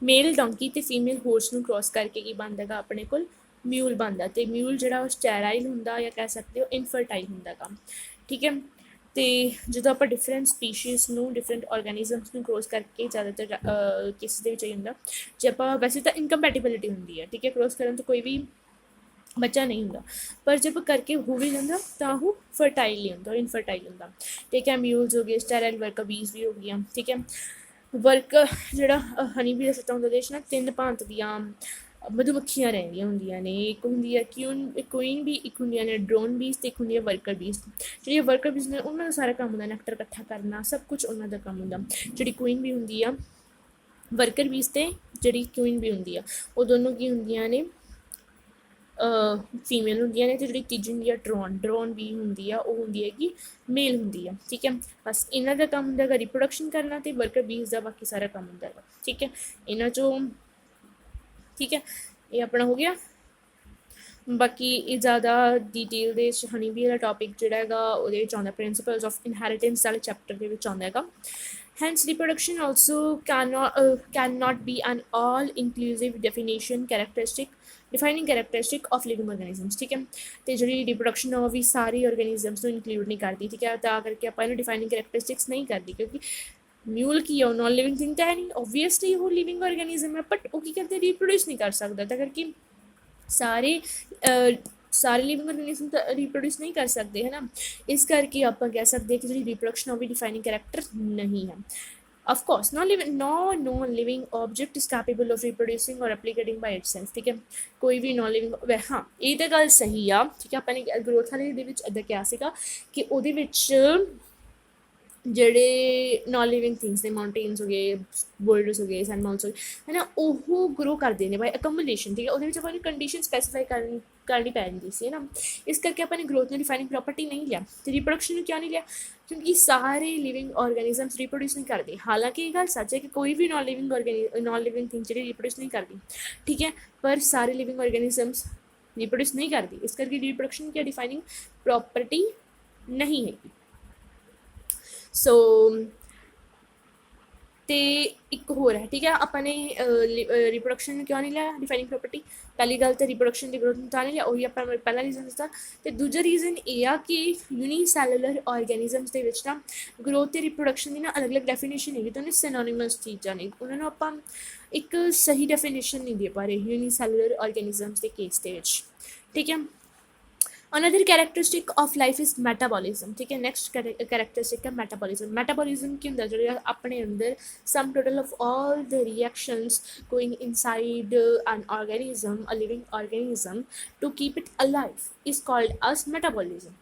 mail donkey तो फीमेल हॉर्स को क्रॉस करके की बनता अपने को म्यूल बनता, तो म्यूल जो स्टैराइल होंगे या कह सकते हो इनफर्टाइल होंगे, ठीक है। तो जो आप different species different organisms cross करके ज़्यादातर केसिस होंगे जो आप वैसे तो इनकम्पैटिबिलिटी होंगी है, ठीक है, क्रॉस करन तो कोई भी बच्चा नहीं होंगे, पर जब करके हो भी जाता तो वो फर्टाइल नहीं होंगे, इनफर्टाइल होंगे, ठीक है। म्यूल्स हो गए, स्टैराइल वर्कर बीज भी हो गई, ठीक है। वर्क जो हनी बी का सट्टा होंगे देश ना तीन भांत दियाँ ਮਧੂਮੱਖੀਆਂ ਰਹਿੰਦੀਆਂ ਹੁੰਦੀਆਂ ਨੇ। ਇੱਕ ਹੁੰਦੀ ਹੈ ਕੁਈਨ ਵੀ, ਇੱਕ ਹੁੰਦੀਆਂ ਨੇ ਡਰੋਨ ਬੀਸ, ਅਤੇ ਇੱਕ ਹੁੰਦੀ ਹੈ ਵਰਕਰ ਬੀਸ। ਜਿਹੜੀਆਂ ਵਰਕਰ ਬੀਸ ਨੇ ਉਹਨਾਂ ਦਾ ਸਾਰਾ ਕੰਮ ਹੁੰਦਾ ਨੈਕਟਰ ਇਕੱਠਾ ਕਰਨਾ, ਸਭ ਕੁਝ ਉਹਨਾਂ ਦਾ ਕੰਮ ਹੁੰਦਾ। ਜਿਹੜੀ ਕੁਈਨ ਵੀ ਹੁੰਦੀ ਆ ਵਰਕਰ ਬੀਸ, ਅਤੇ ਜਿਹੜੀ ਕੁਈਨ ਵੀ ਹੁੰਦੀ ਆ, ਉਹ ਦੋਨੋਂ ਕੀ ਹੁੰਦੀਆਂ ਨੇ, ਫੀਮੇਲ ਹੁੰਦੀਆਂ ਨੇ। ਅਤੇ ਜਿਹੜੀ ਤੀਜੀ ਹੁੰਦੀ ਆ ਡਰੋਨ ਵੀ ਹੁੰਦੀ ਆ, ਉਹ ਹੁੰਦੀ ਹੈਗੀ ਮੇਲ ਹੁੰਦੀ ਆ। ਠੀਕ ਹੈ, ਬਸ ਇਹਨਾਂ ਦਾ ਕੰਮ ਹੁੰਦਾ ਹੈਗਾ ਰੀਪਰੋਡਕਸ਼ਨ ਕਰਨਾ, ਅਤੇ ਵਰਕਰ ਬੀਸ ਦਾ ਬਾਕੀ ਸਾਰਾ ਕੰਮ ਹੁੰਦਾ ਹੈਗਾ। ਠੀਕ ਹੈ, ਇਹਨਾਂ 'ਚੋਂ ਠੀਕ ਹੈ, ਇਹ ਆਪਣਾ ਹੋ ਗਿਆ। ਬਾਕੀ ਇਹ ਜ਼ਿਆਦਾ ਡੀਟੇਲ ਦੇ ਵਿੱਚ ਹਨੀ ਬੀ ਵਾਲਾ ਟੋਪਿਕ ਜਿਹੜਾ ਹੈਗਾ ਉਹਦੇ ਵਿੱਚ ਆਉਂਦਾ, ਪ੍ਰਿੰਸੀਪਲਸ ਆਫ ਇਨਹੈਰੀਟੈਂਸ ਵਾਲੇ ਚੈਪਟਰ ਦੇ ਵਿੱਚ ਆਉਂਦਾ ਹੈਗਾ। Hence, reproduction also cannot be an all-inclusive defining characteristic of living organisms। ਠੀਕ ਹੈ, ਅਤੇ ਜਿਹੜੀ ਰਿਪਰੋਡਕਸ਼ਨ ਉਹ ਵੀ ਸਾਰੇ ਔਰਗੈਨਿਜ਼ਮਸ ਨੂੰ ਇਨਕਲੂਡ ਨਹੀਂ ਕਰਦੀ। ਠੀਕ ਹੈ, ਤਾਂ ਕਰਕੇ ਆਪਾਂ ਇਹਨੂੰ ਡਿਫਾਈਨਿੰਗ ਕਰੈਕਟਰਿਸਟਿਕਸ ਨਹੀਂ ਕਰਦੀ, ਕਿਉਂਕਿ ਮਿਊਲ ਕੀ ਆ, ਉਹ ਨॉन ਲਿਵਿੰਗ ਥਿੰਗ ਤਾਂ ਹੈ ਨਹੀਂ, ਓਬਵੀਅਸਲੀ ਉਹ ਲਿਵਿੰਗ ਔਰਗੈਨਿਜ਼ਮ ਹੈ, ਬਟ ਉਹ ਕੀ ਕਰਦੇ, ਰੀਪਰੋਡਿਊਸ ਨਹੀਂ ਕਰ ਸਕਦਾ। ਤਾਂ ਕਰਕੇ ਸਾਰੇ ਲਿਵਿੰਗ ਔਰਗੈਨਿਜ਼ਮ ਤਾਂ ਰੀਪਰੋਡਿਊਸ ਨਹੀਂ ਕਰ ਸਕਦੇ, ਹੈ ਨਾ। ਇਸ ਕਰਕੇ ਆਪਾਂ ਕਹਿ ਸਕਦੇ ਕਿ ਜਿਹੜੀ ਰਿਪਰੋਡਕਸ਼ਨ ਉਹ ਵੀ ਡਿਫਾਈਨਿੰਗ ਕਰੈਕਟਰ ਨਹੀਂ ਹੈ। Of course, no non-living object is capable of reproducing or replicating by itself। ਠੀਕ ਹੈ, ਕੋਈ ਵੀ ਨॉन ਲਿਵਿੰਗ, ਹਾਂ ਇਹ ਤਾਂ ਗੱਲ ਸਹੀ ਆ। ਠੀਕ ਹੈ, ਆਪਾਂ ਨੇ ਗਰੋਥ ਵਾਲੇ ਦੇ ਵਿੱਚ ਇੱਦਾਂ ਕਿਹਾ ਸੀਗਾ ਕਿ ਉਹਦੇ ਵਿੱਚ ਜਿਹੜੇ ਨॉन ਲਿਵਿੰਗ ਥਿੰਗਸ ਨੇ, ਮਾਊਂਟੇਨਸ ਹੋ ਗਏ, ਬੋਲਡਰਸ ਹੋ ਗਏ, ਸੈਂਡਮਾਊਂਟਸ ਹੋ ਗਏ, ਹੈ ਨਾ, ਉਹ ਗਰੋ ਕਰਦੇ ਨੇ ਬਾਈ ਅਕਮੂਲੇਸ਼ਨ। ਠੀਕ ਹੈ, ਉਹਦੇ ਵਿੱਚ ਆਪਾਂ ਨੂੰ ਕੰਡੀਸ਼ਨ ਸਪੈਸੀਫਾਈ ਕਰਨੀ ਪੈ ਜਾਂਦੀ ਸੀ, ਹੈ ਨਾ। ਇਸ ਕਰਕੇ ਆਪਾਂ ਨੇ ਗਰੋਥ ਨੂੰ ਡਿਫਾਈਨਿੰਗ ਪ੍ਰੋਪਰਟੀ ਨਹੀਂ ਲਿਆ, ਅਤੇ ਰਿਪਰੋਡਕਸ਼ਨ ਨੂੰ ਕਿਉਂ ਨਹੀਂ ਲਿਆ, ਕਿਉਂਕਿ ਸਾਰੇ ਲਿਵਿੰਗ ਔਰਗੈਨਿਜ਼ਮਸ ਰਿਪਰੋਡਿਊਸ ਨਹੀਂ ਕਰਦੇ। ਹਾਲਾਂਕਿ ਇਹ ਗੱਲ ਸੱਚ ਹੈ ਕਿ ਕੋਈ ਵੀ ਨॉन ਲਿਵਿੰਗ ਥਿੰਗ ਜਿਹੜੀ ਰਿਪਰੋਡਿਊਸ ਨਹੀਂ ਕਰਦੀ, ਠੀਕ ਹੈ, ਪਰ ਸਾਰੇ ਲਿਵਿੰਗ ਔਰਗੈਨਿਜ਼ਮਸ ਰਿਪਰੋਡਿਊਸ ਨਹੀਂ ਕਰਦੀ। ਇਸ ਕਰਕੇ ਰਿਪਰੋਡਕਸ਼ਨ ਕੀ ਡਿਫਾਈਨਿੰਗ ਪ੍ਰੋਪਰਟੀ ਨਹੀਂ ਹੈਗੀ। ਸੋ ਅਤੇ ਇੱਕ ਹੋਰ ਹੈ, ਠੀਕ ਹੈ, ਆਪਾਂ ਨੇ ਰਿਪਰੋਡਕਸ਼ਨ ਨੂੰ ਕਿਉਂ ਨਹੀਂ ਲਿਆ ਡਿਫਾਈਨਿੰਗ ਪ੍ਰੋਪਰਟੀ। ਪਹਿਲੀ ਗੱਲ ਤਾਂ ਰਿਪਰੋਡਕਸ਼ਨ ਦੀ ਗਰੋਥ ਨੂੰ ਤਾਂ ਨਹੀਂ ਲਿਆ, ਉਹੀ ਆਪਾਂ ਪਹਿਲਾ ਰੀਜ਼ਨ ਦੱਸਦਾ। ਅਤੇ ਦੂਜਾ ਰੀਜ਼ਨ ਇਹ ਆ ਕਿ ਯੂਨੀਸੈਲੂਲਰ ਔਰਗੈਨਿਜ਼ਮਸ ਦੇ ਵਿੱਚ ਨਾ ਗਰੋਥ ਅਤੇ ਰਿਪਰੋਡਕਸ਼ਨ ਦੀ ਨਾ ਅਲੱਗ-ਅਲੱਗ ਡੈਫੀਨੇਸ਼ਨ ਹੈਗੀ, ਤਾਂ ਉਹਨੇ ਸਿਨੋਨਿਮਸ ਚੀਜ਼ਾਂ ਨੇ, ਉਹਨਾਂ ਨੂੰ ਆਪਾਂ ਇੱਕ ਸਹੀ ਡੈਫੀਨੇਸ਼ਨ ਨਹੀਂ ਦੇ ਪਾ ਰਹੇ ਯੂਨੀਸੈਲੂਲਰ ਔਰਗੈਨਿਜ਼ਮਸ ਦੇ ਕੇਸ ਦੇ ਵਿੱਚ। ਠੀਕ ਹੈ, another characteristic of life is metabolism। ਠੀਕ ਹੈ, ਨੈਕਸਟ characteristic ਹੈ metabolism। metabolism ਕੀ ਹੁੰਦਾ, ਜਿਹੜਾ ਆਪਣੇ ਅੰਦਰ sum total of all the reactions going inside an organism, a living organism, to keep it alive is called as metabolism।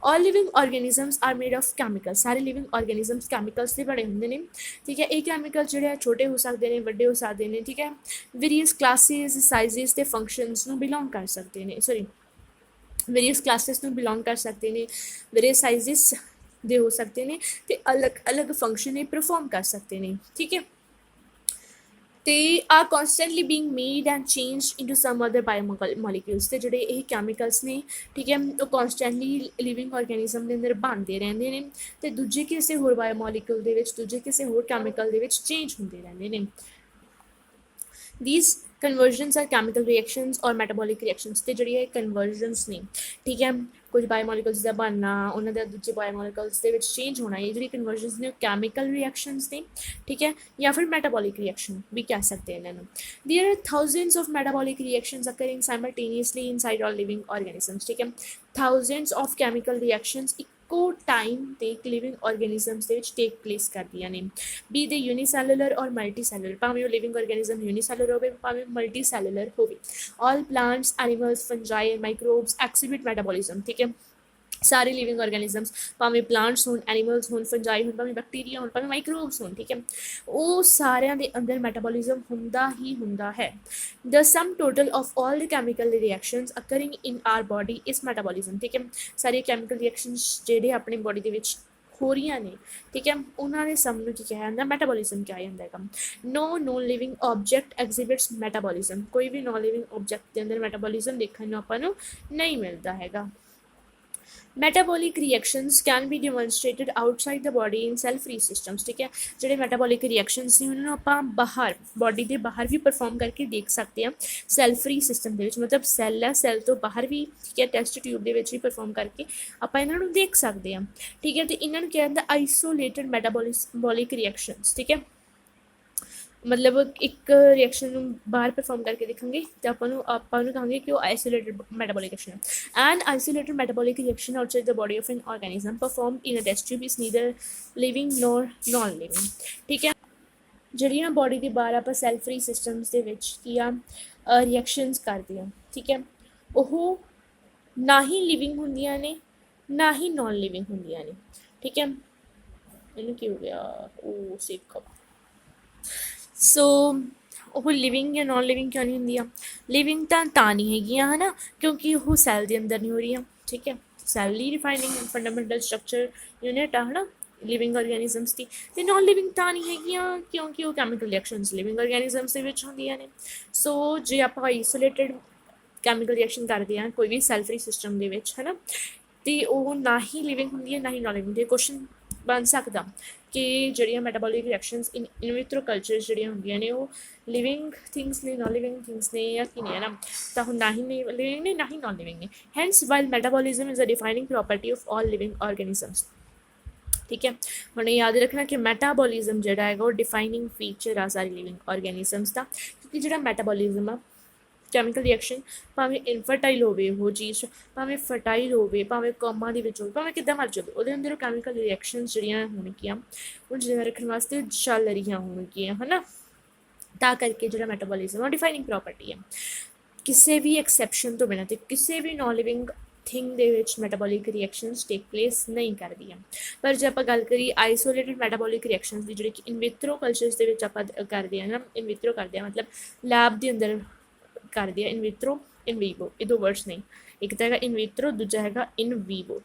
all living organisms are made of chemicals। ਸਾਰੇ living organisms chemicals ਦੇ ਬਣੇ ਹੁੰਦੇ ਨੇ। ਠੀਕ ਹੈ, ਇਹ chemicals ਜਿਹੜੇ ਆ ਛੋਟੇ ਹੋ ਸਕਦੇ ਨੇ, ਵੱਡੇ ਹੋ ਸਕਦੇ ਨੇ। ਠੀਕ ਹੈ, various classes, sizes ਤੇ functions ਨੂੰ belong ਕਰ ਸਕਦੇ ਨੇ, ਵੇਰੀਅਸ ਕਲਾਸਿਸ ਨੂੰ ਬਿਲੋਂਗ ਕਰ ਸਕਦੇ ਨੇ, ਵੇਰੀਅਸ ਸਾਈਜ਼ਿਸ ਦੇ ਹੋ ਸਕਦੇ ਨੇ, ਅਤੇ ਅਲੱਗ ਫੰਕਸ਼ਨ ਇਹ ਪਰਫੋਰਮ ਕਰ ਸਕਦੇ ਨੇ। ਠੀਕ ਹੈ, ਅਤੇ are constantly being made and change into some other biomolecules. ਅਤੇ ਜਿਹੜੇ ਇਹ ਕੈਮੀਕਲਸ ਨੇ, ਠੀਕ ਹੈ, ਉਹ ਕੌਨਸਟੈਂਟਲੀ ਲਿਵਿੰਗ ਔਰਗੈਨਿਜ਼ਮ ਦੇ ਅੰਦਰ ਬਣਦੇ ਰਹਿੰਦੇ ਨੇ, ਅਤੇ ਦੂਜੇ ਕਿਸੇ ਹੋਰ ਬਾਇਓਮੋਲੀਕਿਊਲ ਦੇ ਵਿੱਚ, ਦੂਜੇ ਕਿਸੇ ਹੋਰ ਕੈਮੀਕਲ ਦੇ ਵਿੱਚ ਚੇਂਜ ਹੁੰਦੇ ਰਹਿੰਦੇ ਨੇ। these conversions are chemical reactions or metabolic reactions। ਤੇ ਜਿਹੜੀ ਇਹ conversions ਨੇ, ਠੀਕ ਹੈ, ਕੁਝ ਬਾਇਓਮੋਲੀਕਲਸ ਦਾ ਬਣਨਾ, ਉਹਨਾਂ ਦਾ ਦੂਜੇ ਬਾਇਓਮੋਲੀਕਲਸ ਦੇ ਵਿੱਚ ਚੇਂਜ ਹੋਣਾ, ਇਹ ਜਿਹੜੀ conversions ਨੇ ਉਹ chemical reactions ਨੇ। ਠੀਕ ਹੈ, ਜਾਂ ਫਿਰ metabolic reaction ਵੀ ਕਹਿ ਸਕਦੇ ਇਹਨਾਂ ਨੂੰ। there are thousands of metabolic reactions occurring simultaneously inside all living organisms। ਠੀਕ ਹੈ, thousands of chemical reactions ਇੱਕੋ ਟਾਈਮ 'ਤੇ ਇੱਕ ਲਿਵਿੰਗ ਔਰਗੈਨਿਜ਼ਮਸ ਦੇ ਵਿੱਚ ਟੇਕ ਪਲੇਸ ਕਰਦੀਆਂ ਨੇ, ਬੀ ਦੇ ਯੂਨੀਸੈਲੂਲਰ ਔਰ ਮਲਟੀ ਸੈਲੂਲਰ, ਭਾਵੇਂ ਉਹ ਲਿਵਿੰਗ ਔਰਗੈਨਿਜ਼ਮ ਯੂਨੀਸੈਲੂਲਰ ਹੋਵੇ, ਭਾਵੇਂ ਮਲਟੀ ਸੈਲੂਲਰ ਹੋਵੇ। All plants, animals, fungi and microbes exhibit metabolism. ਠੀਕ ਹੈ, ਸਾਰੇ ਲਿਵਿੰਗ ਔਰਗੈਨਿਜ਼ਮਸ, ਭਾਵੇਂ ਪਲਾਂਟਸ ਹੋਣ, ਐਨੀਮਲਸ ਹੋਣ, ਫੰਜਾਈ ਹੋਣ, ਭਾਵੇਂ ਬੈਕਟੀਰੀਆ ਹੋਣ, ਭਾਵੇਂ ਮਾਈਕਰੋਬਸ ਹੋਣ, ਠੀਕ ਹੈ, ਉਹ ਸਾਰਿਆਂ ਦੇ ਅੰਦਰ ਮੈਟਾਬੋਲਿਜ਼ਮ ਹੁੰਦਾ ਹੀ ਹੁੰਦਾ ਹੈ। The sum total of all the chemical reactions occurring in our body is metabolism. ਠੀਕ ਹੈ, ਸਾਰੇ ਕੈਮੀਕਲ ਰਿਐਕਸ਼ਨਸ ਜਿਹੜੇ ਆਪਣੀ ਬੋਡੀ ਦੇ ਵਿੱਚ ਹੋ ਰਹੀਆਂ ਨੇ, ਠੀਕ ਹੈ, ਉਹਨਾਂ ਦੇ ਸਮ ਨੂੰ ਕੀ ਕਿਹਾ ਜਾਂਦਾ, ਮੈਟਾਬੋਲਿਜ਼ਮ ਕਿਹਾ ਜਾਂਦਾ ਹੈਗਾ। ਨੋ ਨੋਨ ਲਿਵਿੰਗ ਆਬਜੈਕਟ ਐਗਜ਼ਿਬਿਟਸ ਮੈਟਾਬੋਲਿਜ਼ਮ। ਕੋਈ ਵੀ ਨੋਨ ਲਿਵਿੰਗ ਆਬਜੈਕਟ ਦੇ ਅੰਦਰ ਮੈਟਾਬੋਲਿਜ਼ਮ ਦੇਖਣ ਨੂੰ ਆਪਾਂ ਨੂੰ ਨਹੀਂ ਮਿਲਦਾ ਹੈਗਾ। Metabolic reactions can be demonstrated outside the body in cell free systems. ਠੀਕ ਹੈ, ਜਿਹੜੇ ਮੈਟਾਬੋਲਿਕ ਰਿਐਕਸ਼ਨਸ ਨੇ ਉਹਨਾਂ ਨੂੰ ਆਪਾਂ ਬਾਹਰ, ਬੋਡੀ ਦੇ ਬਾਹਰ ਵੀ ਪਰਫੋਰਮ ਕਰਕੇ ਦੇਖ ਸਕਦੇ ਹਾਂ, ਸੈਲ ਫਰੀ ਸਿਸਟਮ ਦੇ ਵਿੱਚ, ਮਤਲਬ ਸੈੱਲ ਹੈ, ਸੈੱਲ ਤੋਂ ਬਾਹਰ ਵੀ, ਠੀਕ ਹੈ, ਟੈਸਟ ਟਿਊਬ ਦੇ ਵਿੱਚ ਵੀ ਪਰਫੋਰਮ ਕਰਕੇ ਆਪਾਂ ਇਹਨਾਂ ਨੂੰ ਦੇਖ ਸਕਦੇ ਹਾਂ। ਠੀਕ ਹੈ, ਅਤੇ ਇਹਨਾਂ ਨੂੰ ਕਿਹਾ ਜਾਂਦਾ ਆਈਸੋਲੇਟਡ ਮੈਟਾਬੋਲਿਕ ਰਿਐਕਸ਼ਨਸ। ਠੀਕ ਹੈ, ਮਤਲਬ ਇੱਕ ਰਿਐਕਸ਼ਨ ਨੂੰ ਬਾਹਰ ਪਰਫੋਰਮ ਕਰਕੇ ਦੇਖਾਂਗੇ ਅਤੇ ਆਪਾਂ ਨੂੰ ਕਹਾਂਗੇ ਕਿ ਉਹ ਆਈਸੋਲੇਟਡ ਮੈਟਾਬੋਲਿਕ ਰਿਐਕਸ਼ਨ ਹੈ। And isolated metabolic reaction outside the body of an organism performed in a test tube is neither living nor non living. ਠੀਕ ਹੈ, ਜਿਹੜੀਆਂ ਬੋਡੀ ਦੇ ਬਾਹਰ ਆਪਾਂ ਸੈਲ ਫਰੀ ਸਿਸਟਮਸ ਦੇ ਵਿੱਚ ਕੀ ਆ ਰਿਐਕਸ਼ਨਸ ਕਰਦੇ ਆ, ਠੀਕ ਹੈ, ਉਹ ਨਾ ਹੀ ਲਿਵਿੰਗ ਹੁੰਦੀਆਂ ਨੇ ਨਾ ਹੀ ਨੋਨ ਲਿਵਿੰਗ ਹੁੰਦੀਆਂ ਨੇ, ਠੀਕ ਹੈ। ਇਹਨੂੰ ਕੀ ਹੋ ਗਿਆ, ਉਹ ਸਿੱਖ ਸੋ ਉਹ ਲਿਵਿੰਗ ਜਾਂ ਨੋਨ ਲਿਵਿੰਗ ਕਿਉਂ ਨਹੀਂ ਹੁੰਦੀਆਂ? ਲਿਵਿੰਗ ਤਾਂ ਨਹੀਂ ਹੈਗੀਆਂ ਹੈ ਨਾ, ਕਿਉਂਕਿ ਉਹ ਸੈੱਲ ਦੇ ਅੰਦਰ ਨਹੀਂ ਹੋ ਰਹੀਆਂ, ਠੀਕ ਹੈ। ਸੈੱਲ ਹੀ ਡਿਫਾਈਨਿੰਗ ਫੰਡਾਮੈਂਟਲ ਸਟਰਕਚਰ ਯੂਨਿਟ ਆ ਹੈ ਨਾ ਲਿਵਿੰਗ ਔਰਗੈਨਿਜ਼ਮਸ ਦੀ। ਅਤੇ ਨੋਨ ਲਿਵਿੰਗ ਤਾਂ ਨਹੀਂ ਹੈਗੀਆਂ ਕਿਉਂਕਿ ਉਹ ਕੈਮੀਕਲ ਰਿਐਕਸ਼ਨਸ ਲਿਵਿੰਗ ਔਰਗੈਨਿਜ਼ਮਸ ਦੇ ਵਿੱਚ ਹੁੰਦੀਆਂ ਨੇ। ਸੋ ਜੇ ਆਪਾਂ ਆਈਸੋਲੇਟਡ ਕੈਮੀਕਲ ਰਿਐਕਸ਼ਨ ਕਰਦੇ ਹਾਂ ਕੋਈ ਵੀ ਸੈਲ ਫਰੀ ਸਿਸਟਮ ਦੇ ਵਿੱਚ ਹੈ ਨਾ, ਅਤੇ ਉਹ ਨਾ ਹੀ ਲਿਵਿੰਗ ਹੁੰਦੀ ਹੈ ਨਾ ਹੀ ਨੋਨ ਲਿਵਿੰਗ। ਦੇ ਕੁਐਸਚਨ ਬਣ ਸਕਦਾ ਕਿ ਜਿਹੜੀਆਂ ਮੈਟਾਬੋਲਿਕ ਰਿਐਕਸ਼ਨਸ ਇਨ ਵਿਟਰੋ ਕਲਚਰਸ ਜਿਹੜੀਆਂ ਹੁੰਦੀਆਂ ਨੇ ਉਹ ਲਿਵਿੰਗ ਥਿੰਗਸ ਨੇ ਨੋਨ ਲਿਵਿੰਗ ਥਿੰਗਸ ਨੇ ਜਾਂ ਕੀ ਨੇ ਹੈ ਨਾ, ਤਾਂ ਉਹ ਨਾ ਹੀ ਲਿਵਿੰਗ ਨੇ ਨਾ ਹੀ ਨੋਨ ਲਿਵਿੰਗ ਨੇ। Hence while metabolism is a defining property of all living organisms, ਠੀਕ ਹੈ। ਹੁਣ ਯਾਦ ਰੱਖਣਾ ਕਿ ਮੈਟਾਬੋਲਿਜ਼ਮ ਜਿਹੜਾ ਹੈਗਾ ਉਹ ਡਿਫਾਈਨਿੰਗ ਫੀਚਰ ਆ ਸਾਰੀ ਲਿਵਿੰਗ ਔਰਗੈਨਿਜ਼ਮਸ ਦਾ, ਕਿਉਂਕਿ ਜਿਹੜਾ ਮੈਟਾਬੋਲਿਜ਼ਮ ਆ ਕੈਮੀਕਲ ਰਿਐਕਸ਼ਨ ਭਾਵੇਂ ਇਨਫਰਟਾਈਲ ਹੋਵੇ ਉਹ ਚੀਜ਼, ਭਾਵੇਂ ਫਰਟਾਈਲ ਹੋਵੇ, ਭਾਵੇਂ ਕੋਮਾ ਦੇ ਵਿੱਚ ਹੋਵੇ, ਭਾਵੇਂ ਕਿੱਦਾਂ ਮਰ ਜਾਵੇ, ਉਹਦੇ ਅੰਦਰ ਕੈਮੀਕਲ ਰਿਐਕਸ਼ਨਸ ਜਿਹੜੀਆਂ ਹੋਣਗੀਆਂ ਉਹ ਜਿਵੇਂ ਰੱਖਣ ਵਾਸਤੇ ਚੱਲ ਰਹੀਆਂ ਹੋਣਗੀਆਂ ਹੈ ਨਾ। ਤਾਂ ਕਰਕੇ ਜਿਹੜਾ ਮੈਟਾਬੋਲਿਜ਼ਮ ਉਹ ਡਿਫਾਈਨਿੰਗ ਪ੍ਰੋਪਰਟੀ ਹੈ ਕਿਸੇ ਵੀ ਐਕਸੈਪਸ਼ਨ ਤੋਂ ਬਿਨਾਂ, ਅਤੇ ਕਿਸੇ ਵੀ ਨੋਨ ਲਿਵਿੰਗ ਥਿੰਗ ਦੇ ਵਿੱਚ ਮੈਟਾਬੋਲਿਕ ਰਿਐਕਸ਼ਨਸ ਟੇਕ ਪਲੇਸ ਨਹੀਂ ਕਰਦੀਆਂ। ਪਰ ਜੇ ਆਪਾਂ ਗੱਲ ਕਰੀਏ ਆਈਸੋਲੇਟਡ ਮੈਟਾਬੋਲਿਕ ਰਿਐਕਸ਼ਨਸ ਦੀ ਜਿਹੜੀ ਕਿ ਇਨਵਿਟਰੋ ਕਲਚਰਸ ਦੇ ਵਿੱਚ ਆਪਾਂ ਕਰਦੇ ਹਾਂ ਨਾ, ਇਨਵਿਟਰੋ ਕਰਦੇ ਹਾਂ ਮਤਲਬ ਲੈਬ ਦੇ ਅੰਦਰ ਕਰਦੇ ਆ, ਇਨਵਿਟਰੋ ਇਨ ਵੀਵੋ, ਇਹ ਦੋ ਵਰਡਸ ਨਹੀਂ, ਇੱਕ ਤਾਂ ਹੈਗਾ ਇਨਵਿਟਰੋ, ਦੂਜਾ ਹੈਗਾ ਇਨ ਵੀਵੋ।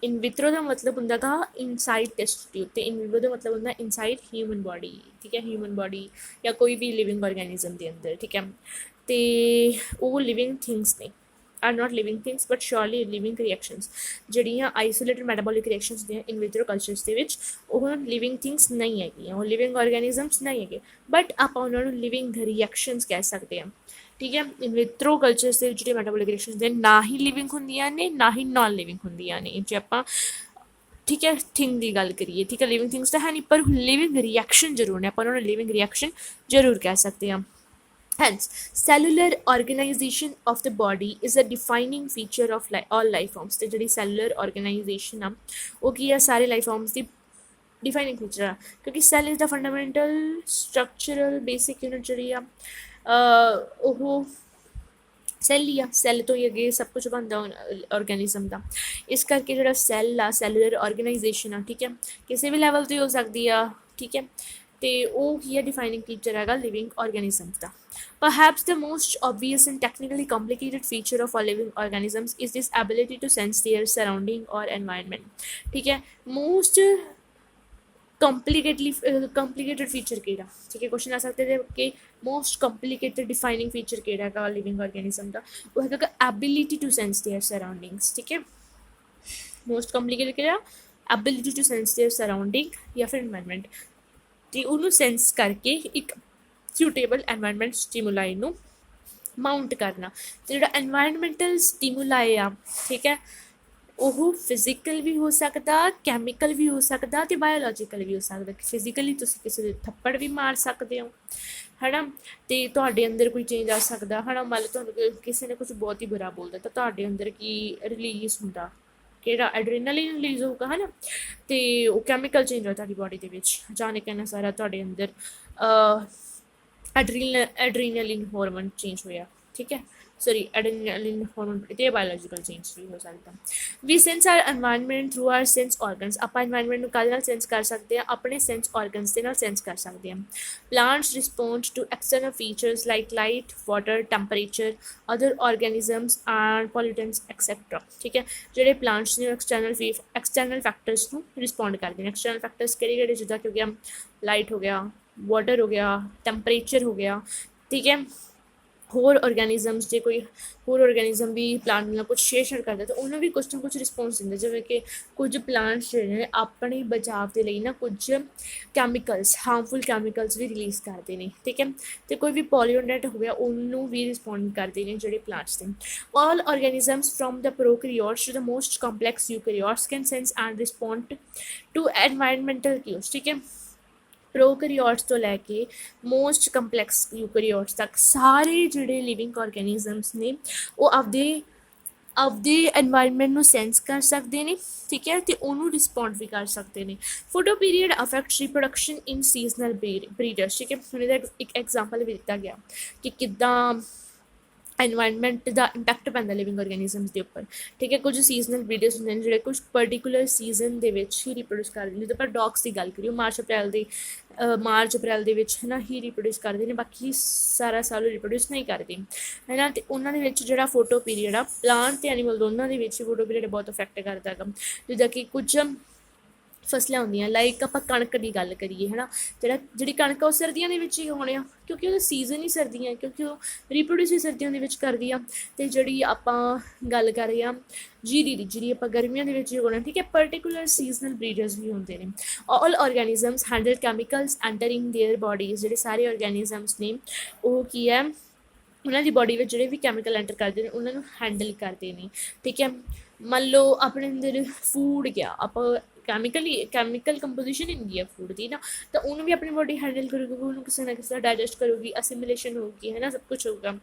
ਇਨ ਵਿਟਰੋ ਦਾ ਮਤਲਬ ਹੁੰਦਾ ਗਾ ਇਨਸਾਈਡ ਟੈਸਟ ਟਿਊਬ, ਅਤੇ ਇਨ ਵੀਵੋ ਦਾ ਮਤਲਬ ਹੁੰਦਾ ਇਨਸਾਈਡ ਹਿਊਮਨ ਬੋਡੀ, ਠੀਕ ਹੈ। ਹਿਊਮਨ ਬੋਡੀ ਜਾਂ ਕੋਈ ਵੀ ਲਿਵਿੰਗ ਔਰਗੈਨਿਜ਼ਮ ਦੇ ਅੰਦਰ, ਠੀਕ ਹੈ। ਅਤੇ ਉਹ ਲਿਵਿੰਗ ਥਿੰਗਸ ਨੇ, are not living things but surely living reactions ਜਿਹੜੀਆਂ ਆਈਸੋਲੇਟਡ ਮੈਟਾਬੋਲਿਕ ਰਿਐਕਸ਼ਨਸ ਦੀਆਂ ਇਨ ਵਿਟਰੋ ਕਲਚਰਸ ਦੇ ਵਿੱਚ ਉਹ ਲਿਵਿੰਗ ਥਿੰਗਸ ਨਹੀਂ ਹੈਗੀਆਂ, ਉਹ ਲਿਵਿੰਗ ਔਰਗੈਨਿਜ਼ਮਸ ਨਹੀਂ ਹੈਗੇ, ਬਟ ਆਪਾਂ ਉਹਨਾਂ ਨੂੰ ਲਿਵਿੰਗ ਰਿਐਕਸ਼ਨਸ ਕਹਿ ਸਕਦੇ ਹਾਂ, ਠੀਕ ਹੈ। ਇਨ ਵਿਟਰੋ ਕਲਚਰਸ ਦੇ ਵਿੱਚ ਜਿਹੜੇ ਮੈਟਾਬੋਲਿਕ ਰਿਐਕਸ਼ਨਸ ਦੇ ਨਾ ਹੀ ਲਿਵਿੰਗ ਹੁੰਦੀਆਂ ਨੇ ਨਾ ਹੀ ਨੋਨ ਲਿਵਿੰਗ ਹੁੰਦੀਆਂ ਨੇ, ਜੇ ਆਪਾਂ ਠੀਕ ਹੈ ਥਿੰਗ ਦੀ ਗੱਲ ਕਰੀਏ, ਠੀਕ ਹੈ। ਲਿਵਿੰਗ ਥਿੰਗਸ ਤਾਂ ਹੈ ਨਹੀਂ ਪਰ ਲਿਵਿੰਗ ਰਿਐਕਸ਼ਨ ਜ਼ਰੂਰ ਨੇ, ਆਪਾਂ ਉਹਨਾਂ ਨੂੰ ਲਿਵਿੰਗ ਰਿਐਕਸ਼ਨ ਜ਼ਰੂਰ ਕਹਿ ਸਕਦੇ ਹਾਂ। Hence, cellular organization of the body is a defining feature of all life forms। ਤੇ ਜਿਹੜੀ cellular organization ਆ ਉਹ ਕੀ ਆ, ਸਾਰੇ ਲਾਈਫ ਫਾਰਮਸ ਦੀ ਡਿਫਾਈਨਿੰਗ ਫੀਚਰ ਆ, ਕਿਉਂਕਿ cell is the fundamental structural basic unit ਜਿਹੜੀ ਆ ਉਹ ਸੈੱਲ ਹੀ ਆ, ਸੈੱਲ ਤੋਂ ਹੀ ਅੱਗੇ ਸਭ ਕੁਝ ਬਣਦਾ ਔਰਗੈਨਿਜ਼ਮ ਦਾ। ਇਸ ਕਰਕੇ ਜਿਹੜਾ ਸੈੱਲ ਆ ਸੈਲੂਲਰ ਔਰਗੇਨਾਈਜੇਸ਼ਨ ਆ, ਠੀਕ ਹੈ, ਕਿਸੇ ਵੀ ਲੈਵਲ 'ਤੇ ਹੋ ਸਕਦੀ ਆ, ਠੀਕ ਹੈ। ਅਤੇ ਉਹ ਕੀ ਹੈ ਡਿਫਾਈਨਿੰਗ ਫੀਚਰ ਹੈਗਾ ਲਿਵਿੰਗ ਔਰਗੈਨਿਜ਼ਮਸ ਦਾ। Perhaps the most obvious and technically complicated feature of all living organisms is this ability to sense their surrounding or environment, ठीक है। most complicated feature ਕਿਹੜਾ, ਠੀਕ ਹੈ, ਕੁਐਸਚਨ ਆ ਸਕਦੇ ਕਿ most complicated defining feature ਕਿਹੜਾ ਹੈਗਾ ਲਿਵਿੰਗ ਔਰਗੈਨਿਜ਼ਮ ਦਾ, ਉਹ ਹੈਗਾ ability to sense their surroundings, ਠੀਕ ਹੈ। most complicated ਕਿਹੜਾ, ability to sense their surrounding ਜਾਂ ਫਿਰ environment, ਅਤੇ ਉਹਨੂੰ ਸੈਂਸ ਕਰਕੇ ਇੱਕ ਸੁਟੇਬਲ ਐਨਵਾਇਰਨਮੈਂਟ ਸਟੀਮੂਲਾਈ ਨੂੰ ਮਾਊਂਟ ਕਰਨਾ। ਅਤੇ ਜਿਹੜਾ ਐਨਵਾਇਰਨਮੈਂਟਲ ਸਟੀਮੂਲਾਈ ਆ, ਠੀਕ ਹੈ, ਉਹ ਫਿਜ਼ੀਕਲ ਵੀ ਹੋ ਸਕਦਾ, ਕੈਮੀਕਲ ਵੀ ਹੋ ਸਕਦਾ ਅਤੇ ਬਾਇਓਲੋਜੀਕਲ ਵੀ ਹੋ ਸਕਦਾ। ਫਿਜ਼ੀਕਲੀ ਤੁਸੀਂ ਕਿਸੇ ਦੇ ਥੱਪੜ ਵੀ ਮਾਰ ਸਕਦੇ ਹੋ ਹੈ ਨਾ, ਅਤੇ ਤੁਹਾਡੇ ਅੰਦਰ ਕੋਈ ਚੇਂਜ ਆ ਸਕਦਾ ਹੈ ਨਾ। ਮੰਨ ਲਓ ਤੁਹਾਨੂੰ ਕਿਸੇ ਨੇ ਕੁਛ ਬਹੁਤ ਹੀ ਬੁਰਾ ਬੋਲਦਾ ਤਾਂ ਤੁਹਾਡੇ ਅੰਦਰ ਕੀ ਰਿਲੀਜ਼ ਹੁੰਦਾ, ਕਿਹੜਾ ਐਡਰੀਨਲਿਨ ਰਿਲੀਜ਼ ਹੋਊਗਾ ਹੈ ਨਾ, ਅਤੇ ਉਹ ਕੈਮੀਕਲ ਚੇਂਜ ਹੋਇਆ ਤੁਹਾਡੀ ਬੋਡੀ ਦੇ ਵਿੱਚ, ਅਚਾਨਕ ਇੰਨਾ ਸਾਰਾ ਤੁਹਾਡੇ ਅੰਦਰ ਐਡਰੀਨਲਿਨ ਹਾਰਮੋਨ ਚੇਂਜ ਹੋਇਆ, ਠੀਕ ਹੈ। ਸੌਰੀ ਐਡਰੀਨਲਿਨ ਹਾਰਮੋਨ ਅਤੇ ਬਾਇਓਲੋਜੀਕਲ ਚੇਂਜ ਵੀ ਹੋ ਸਕਦਾ। We sense our environment through our sense organs, ਆਪਾਂ ਐਨਵਾਇਰਨਮੈਂਟ ਨੂੰ ਕਾਹਦੇ ਨਾਲ ਸੈਂਸ ਕਰ ਸਕਦੇ ਹਾਂ, ਆਪਣੇ ਸੈਂਸ ਔਰਗਨਸ ਦੇ ਨਾਲ ਸੈਂਸ ਕਰ ਸਕਦੇ ਹਾਂ। Plants respond to external features like light, water, temperature, other organisms and pollutants etcetera, ਠੀਕ ਹੈ। ਜਿਹੜੇ ਪਲਾਂਟਸ ਨੇ ਐਕਸਟਰਨਲ ਫੈਕਟਰਸ ਨੂੰ ਰਿਸਪੌਂਡ ਕਰਦੇ ਨੇ। ਐਕਸਟਰਨਲ ਫੈਕਟਰਸ ਕਿਹੜੇ ਜਿੱਦਾਂ ਕਿ ਹੋ ਗਿਆ ਲਾਈਟ ਹੋ ਗਿਆ, ਵਾਟਰ ਹੋ ਗਿਆ, ਟੈਂਪਰੇਚਰ ਹੋ ਗਿਆ, ਠੀਕ ਹੈ। ਹੋਰ ਔਰਗੈਨਿਜ਼ਮਸ ਜੇ ਕੋਈ ਹੋਰ ਔਰਗੈਨਿਜ਼ਮ ਵੀ ਪਲਾਂਟ ਨਾਲ ਕੁਛ ਸ਼ੇਅਰ ਕਰਦਾ ਤਾਂ ਉਹਨੂੰ ਵੀ ਕੁਛ ਨਾ ਕੁਛ ਰਿਸਪੌਂਸ ਦਿੰਦਾ, ਜਿਵੇਂ ਕਿ ਕੁਝ ਪਲਾਂਟਸ ਜਿਹੜੇ ਨੇ ਆਪਣੇ ਬਚਾਅ ਦੇ ਲਈ ਨਾ ਕੁਝ ਕੈਮੀਕਲਸ, ਹਾਰਮਫੁਲ ਕੈਮੀਕਲਸ ਵੀ ਰਿਲੀਜ਼ ਕਰਦੇ ਨੇ, ਠੀਕ ਹੈ। ਅਤੇ ਕੋਈ ਵੀ ਪੋਲਿਊਟੈਂਟ ਹੋ ਗਿਆ ਉਹਨੂੰ ਵੀ ਰਿਸਪੌਂਡ ਕਰਦੇ ਨੇ ਜਿਹੜੇ ਪਲਾਂਟਸ ਨੇ। All organisms from the prokaryotes to the most complex eukaryotes can sense and respond to environmental cues, ਠੀਕ ਹੈ। ਪ੍ਰੋਕੈਰੀਓਟਸ ਤੋਂ ਲੈ ਕੇ ਮੋਸਟ ਕੰਪਲੈਕਸ ਯੂਕੈਰੀਓਟਸ ਤੱਕ ਸਾਰੇ ਜਿਹੜੇ ਲਿਵਿੰਗ ਔਰਗੈਨਿਜ਼ਮਸ ਨੇ ਉਹ ਆਪਦੇ ਆਪਦੇ एनवायरनमेंट ਨੂੰ ਸੈਂਸ ਕਰ ਸਕਦੇ ਨੇ, ਠੀਕ ਹੈ, ਤੇ ਉਹਨੂੰ ਰਿਸਪੌਂਡ ਵੀ ਕਰ ਸਕਦੇ ਨੇ। ਫੋਟੋ ਪੀਰੀਅਡ ਅਫੈਕਟਸ ਰੀਪਰੋਡਕਸ਼ਨ ਇਨ ਸੀਜ਼ਨਲ ਬਰੀਡਰਸ, ਠੀਕ ਹੈ। ਹੁਣ ਇਹਦਾ ਇੱਕ ਐਗਜ਼ਾਮਪਲ ਵੀ ਦਿੱਤਾ ਗਿਆ ਕਿ ਕਿੱਦਾਂ एनवायरनमेंट ਦਾ ਇੰਪੈਕਟ ਪੈਂਦਾ ਲਿਵਿੰਗ ਆਰਗੈਨਿਜ਼ਮਸ ਦੇ ਉੱਪਰ, ਠੀਕ ਹੈ। ਕੁਝ ਸੀਜ਼ਨਲ ਬਰੀਡਰਸ ਹੁੰਦੇ ਨੇ ਜਿਹੜੇ ਕੁਝ ਪਰਟੀਕੂਲਰ ਸੀਜ਼ਨ ਦੇ ਵਿੱਚ ਹੀ ਰੀਪਰੋਡਿਊਸ ਕਰਦੇ ਨੇ। ਜਦੋਂ ਆਪਾਂ ਡੌਗਸ ਦੀ ਗੱਲ ਕਰੀਏ, ਮਾਰਚ ਅਪ੍ਰੈਲ ਦੇ ਵਿੱਚ ਹੈ ਨਾ ਹੀ ਰੀਪਰੋਡਿਊਸ ਕਰਦੇ ਨੇ, ਬਾਕੀ ਸਾਰਾ ਸਾਲ ਰੀਪਰੋਡਿਊਸ ਨਹੀਂ ਕਰਦੇ, ਹੈ ਨਾ। ਅਤੇ ਉਹਨਾਂ ਦੇ ਵਿੱਚ ਜਿਹੜਾ ਫੋਟੋ ਪੀਰੀਅਡ ਆ, ਪਲਾਂਟ ਅਤੇ ਐਨੀਮਲ ਦੋਨਾਂ ਦੇ ਵਿੱਚ ਫੋਟੋ ਪੀਰੀਅਡ ਬਹੁਤ ਅਫੈਕਟ ਕਰਦਾ ਹੈਗਾ। ਜਿੱਦਾਂ ਕਿ ਕੁਝ ਫਸਲਾਂ ਹੁੰਦੀਆਂ, ਲਾਈਕ ਆਪਾਂ ਕਣਕ ਦੀ ਗੱਲ ਕਰੀਏ, ਹੈ ਨਾ, ਜਿਹੜੀ ਕਣਕ ਆ ਉਹ ਸਰਦੀਆਂ ਦੇ ਵਿੱਚ ਹੀ ਹੋਣੇ ਆ, ਕਿਉਂਕਿ ਉਹਦਾ ਸੀਜ਼ਨ ਹੀ ਸਰਦੀਆਂ, ਕਿਉਂਕਿ ਉਹ ਰੀਪਰੋਡਿਊਸ ਹੀ ਸਰਦੀਆਂ ਦੇ ਵਿੱਚ ਕਰਦੀ ਆ। ਅਤੇ ਜਿਹੜੀ ਆਪਾਂ ਗੱਲ ਕਰ ਰਹੇ ਹਾਂ ਜੀਰੀ ਦੀ, ਜੀਰੀ ਆਪਾਂ ਗਰਮੀਆਂ ਦੇ ਵਿੱਚ ਹੀ ਹੋਣਾ, ਠੀਕ ਹੈ। ਪਰਟੀਕੂਲਰ ਸੀਜ਼ਨਲ ਬਰੀਡਰਸ ਵੀ ਹੁੰਦੇ ਨੇ। All organisms handle chemicals entering their bodies, ਜਿਹੜੇ ਸਾਰੇ ਆਰਗੈਨਿਜ਼ਮਸ ਨੇ ਉਹ ਕੀ ਹੈ, ਉਹਨਾਂ ਦੀ ਬੋਡੀ ਵਿੱਚ ਜਿਹੜੇ ਵੀ ਕੈਮੀਕਲ ਐਂਟਰ ਕਰਦੇ ਨੇ ਉਹਨਾਂ ਨੂੰ ਹੈਂਡਲ ਕਰਦੇ ਨੇ, ਠੀਕ ਹੈ। ਮੰਨ ਲਓ ਆਪਣੇ ਅੰਦਰ ਫੂਡ ਗਿਆ, ਆਪਾਂ ਕੈਮੀਕਲ ਕੰਪੋਜੀਸ਼ਨ ਹੁੰਦੀ ਹੈ ਫੂਡ ਦੀ ਨਾ, ਤਾਂ ਉਹਨੂੰ ਵੀ ਆਪਣੀ ਬੋਡੀ ਹੈਂਡਲ ਕਰੂਗੀ, ਉਹਨੂੰ ਕਿਸੇ ਨਾ ਕਿਸੇ ਡਾਈਜੈਸਟ ਕਰੂਗੀ, ਅਸਿਮੀਲੇਸ਼ਨ ਹੋਊਗੀ, ਹੈ ਨਾ, ਸਭ ਕੁਛ ਹੋਊਗਾ।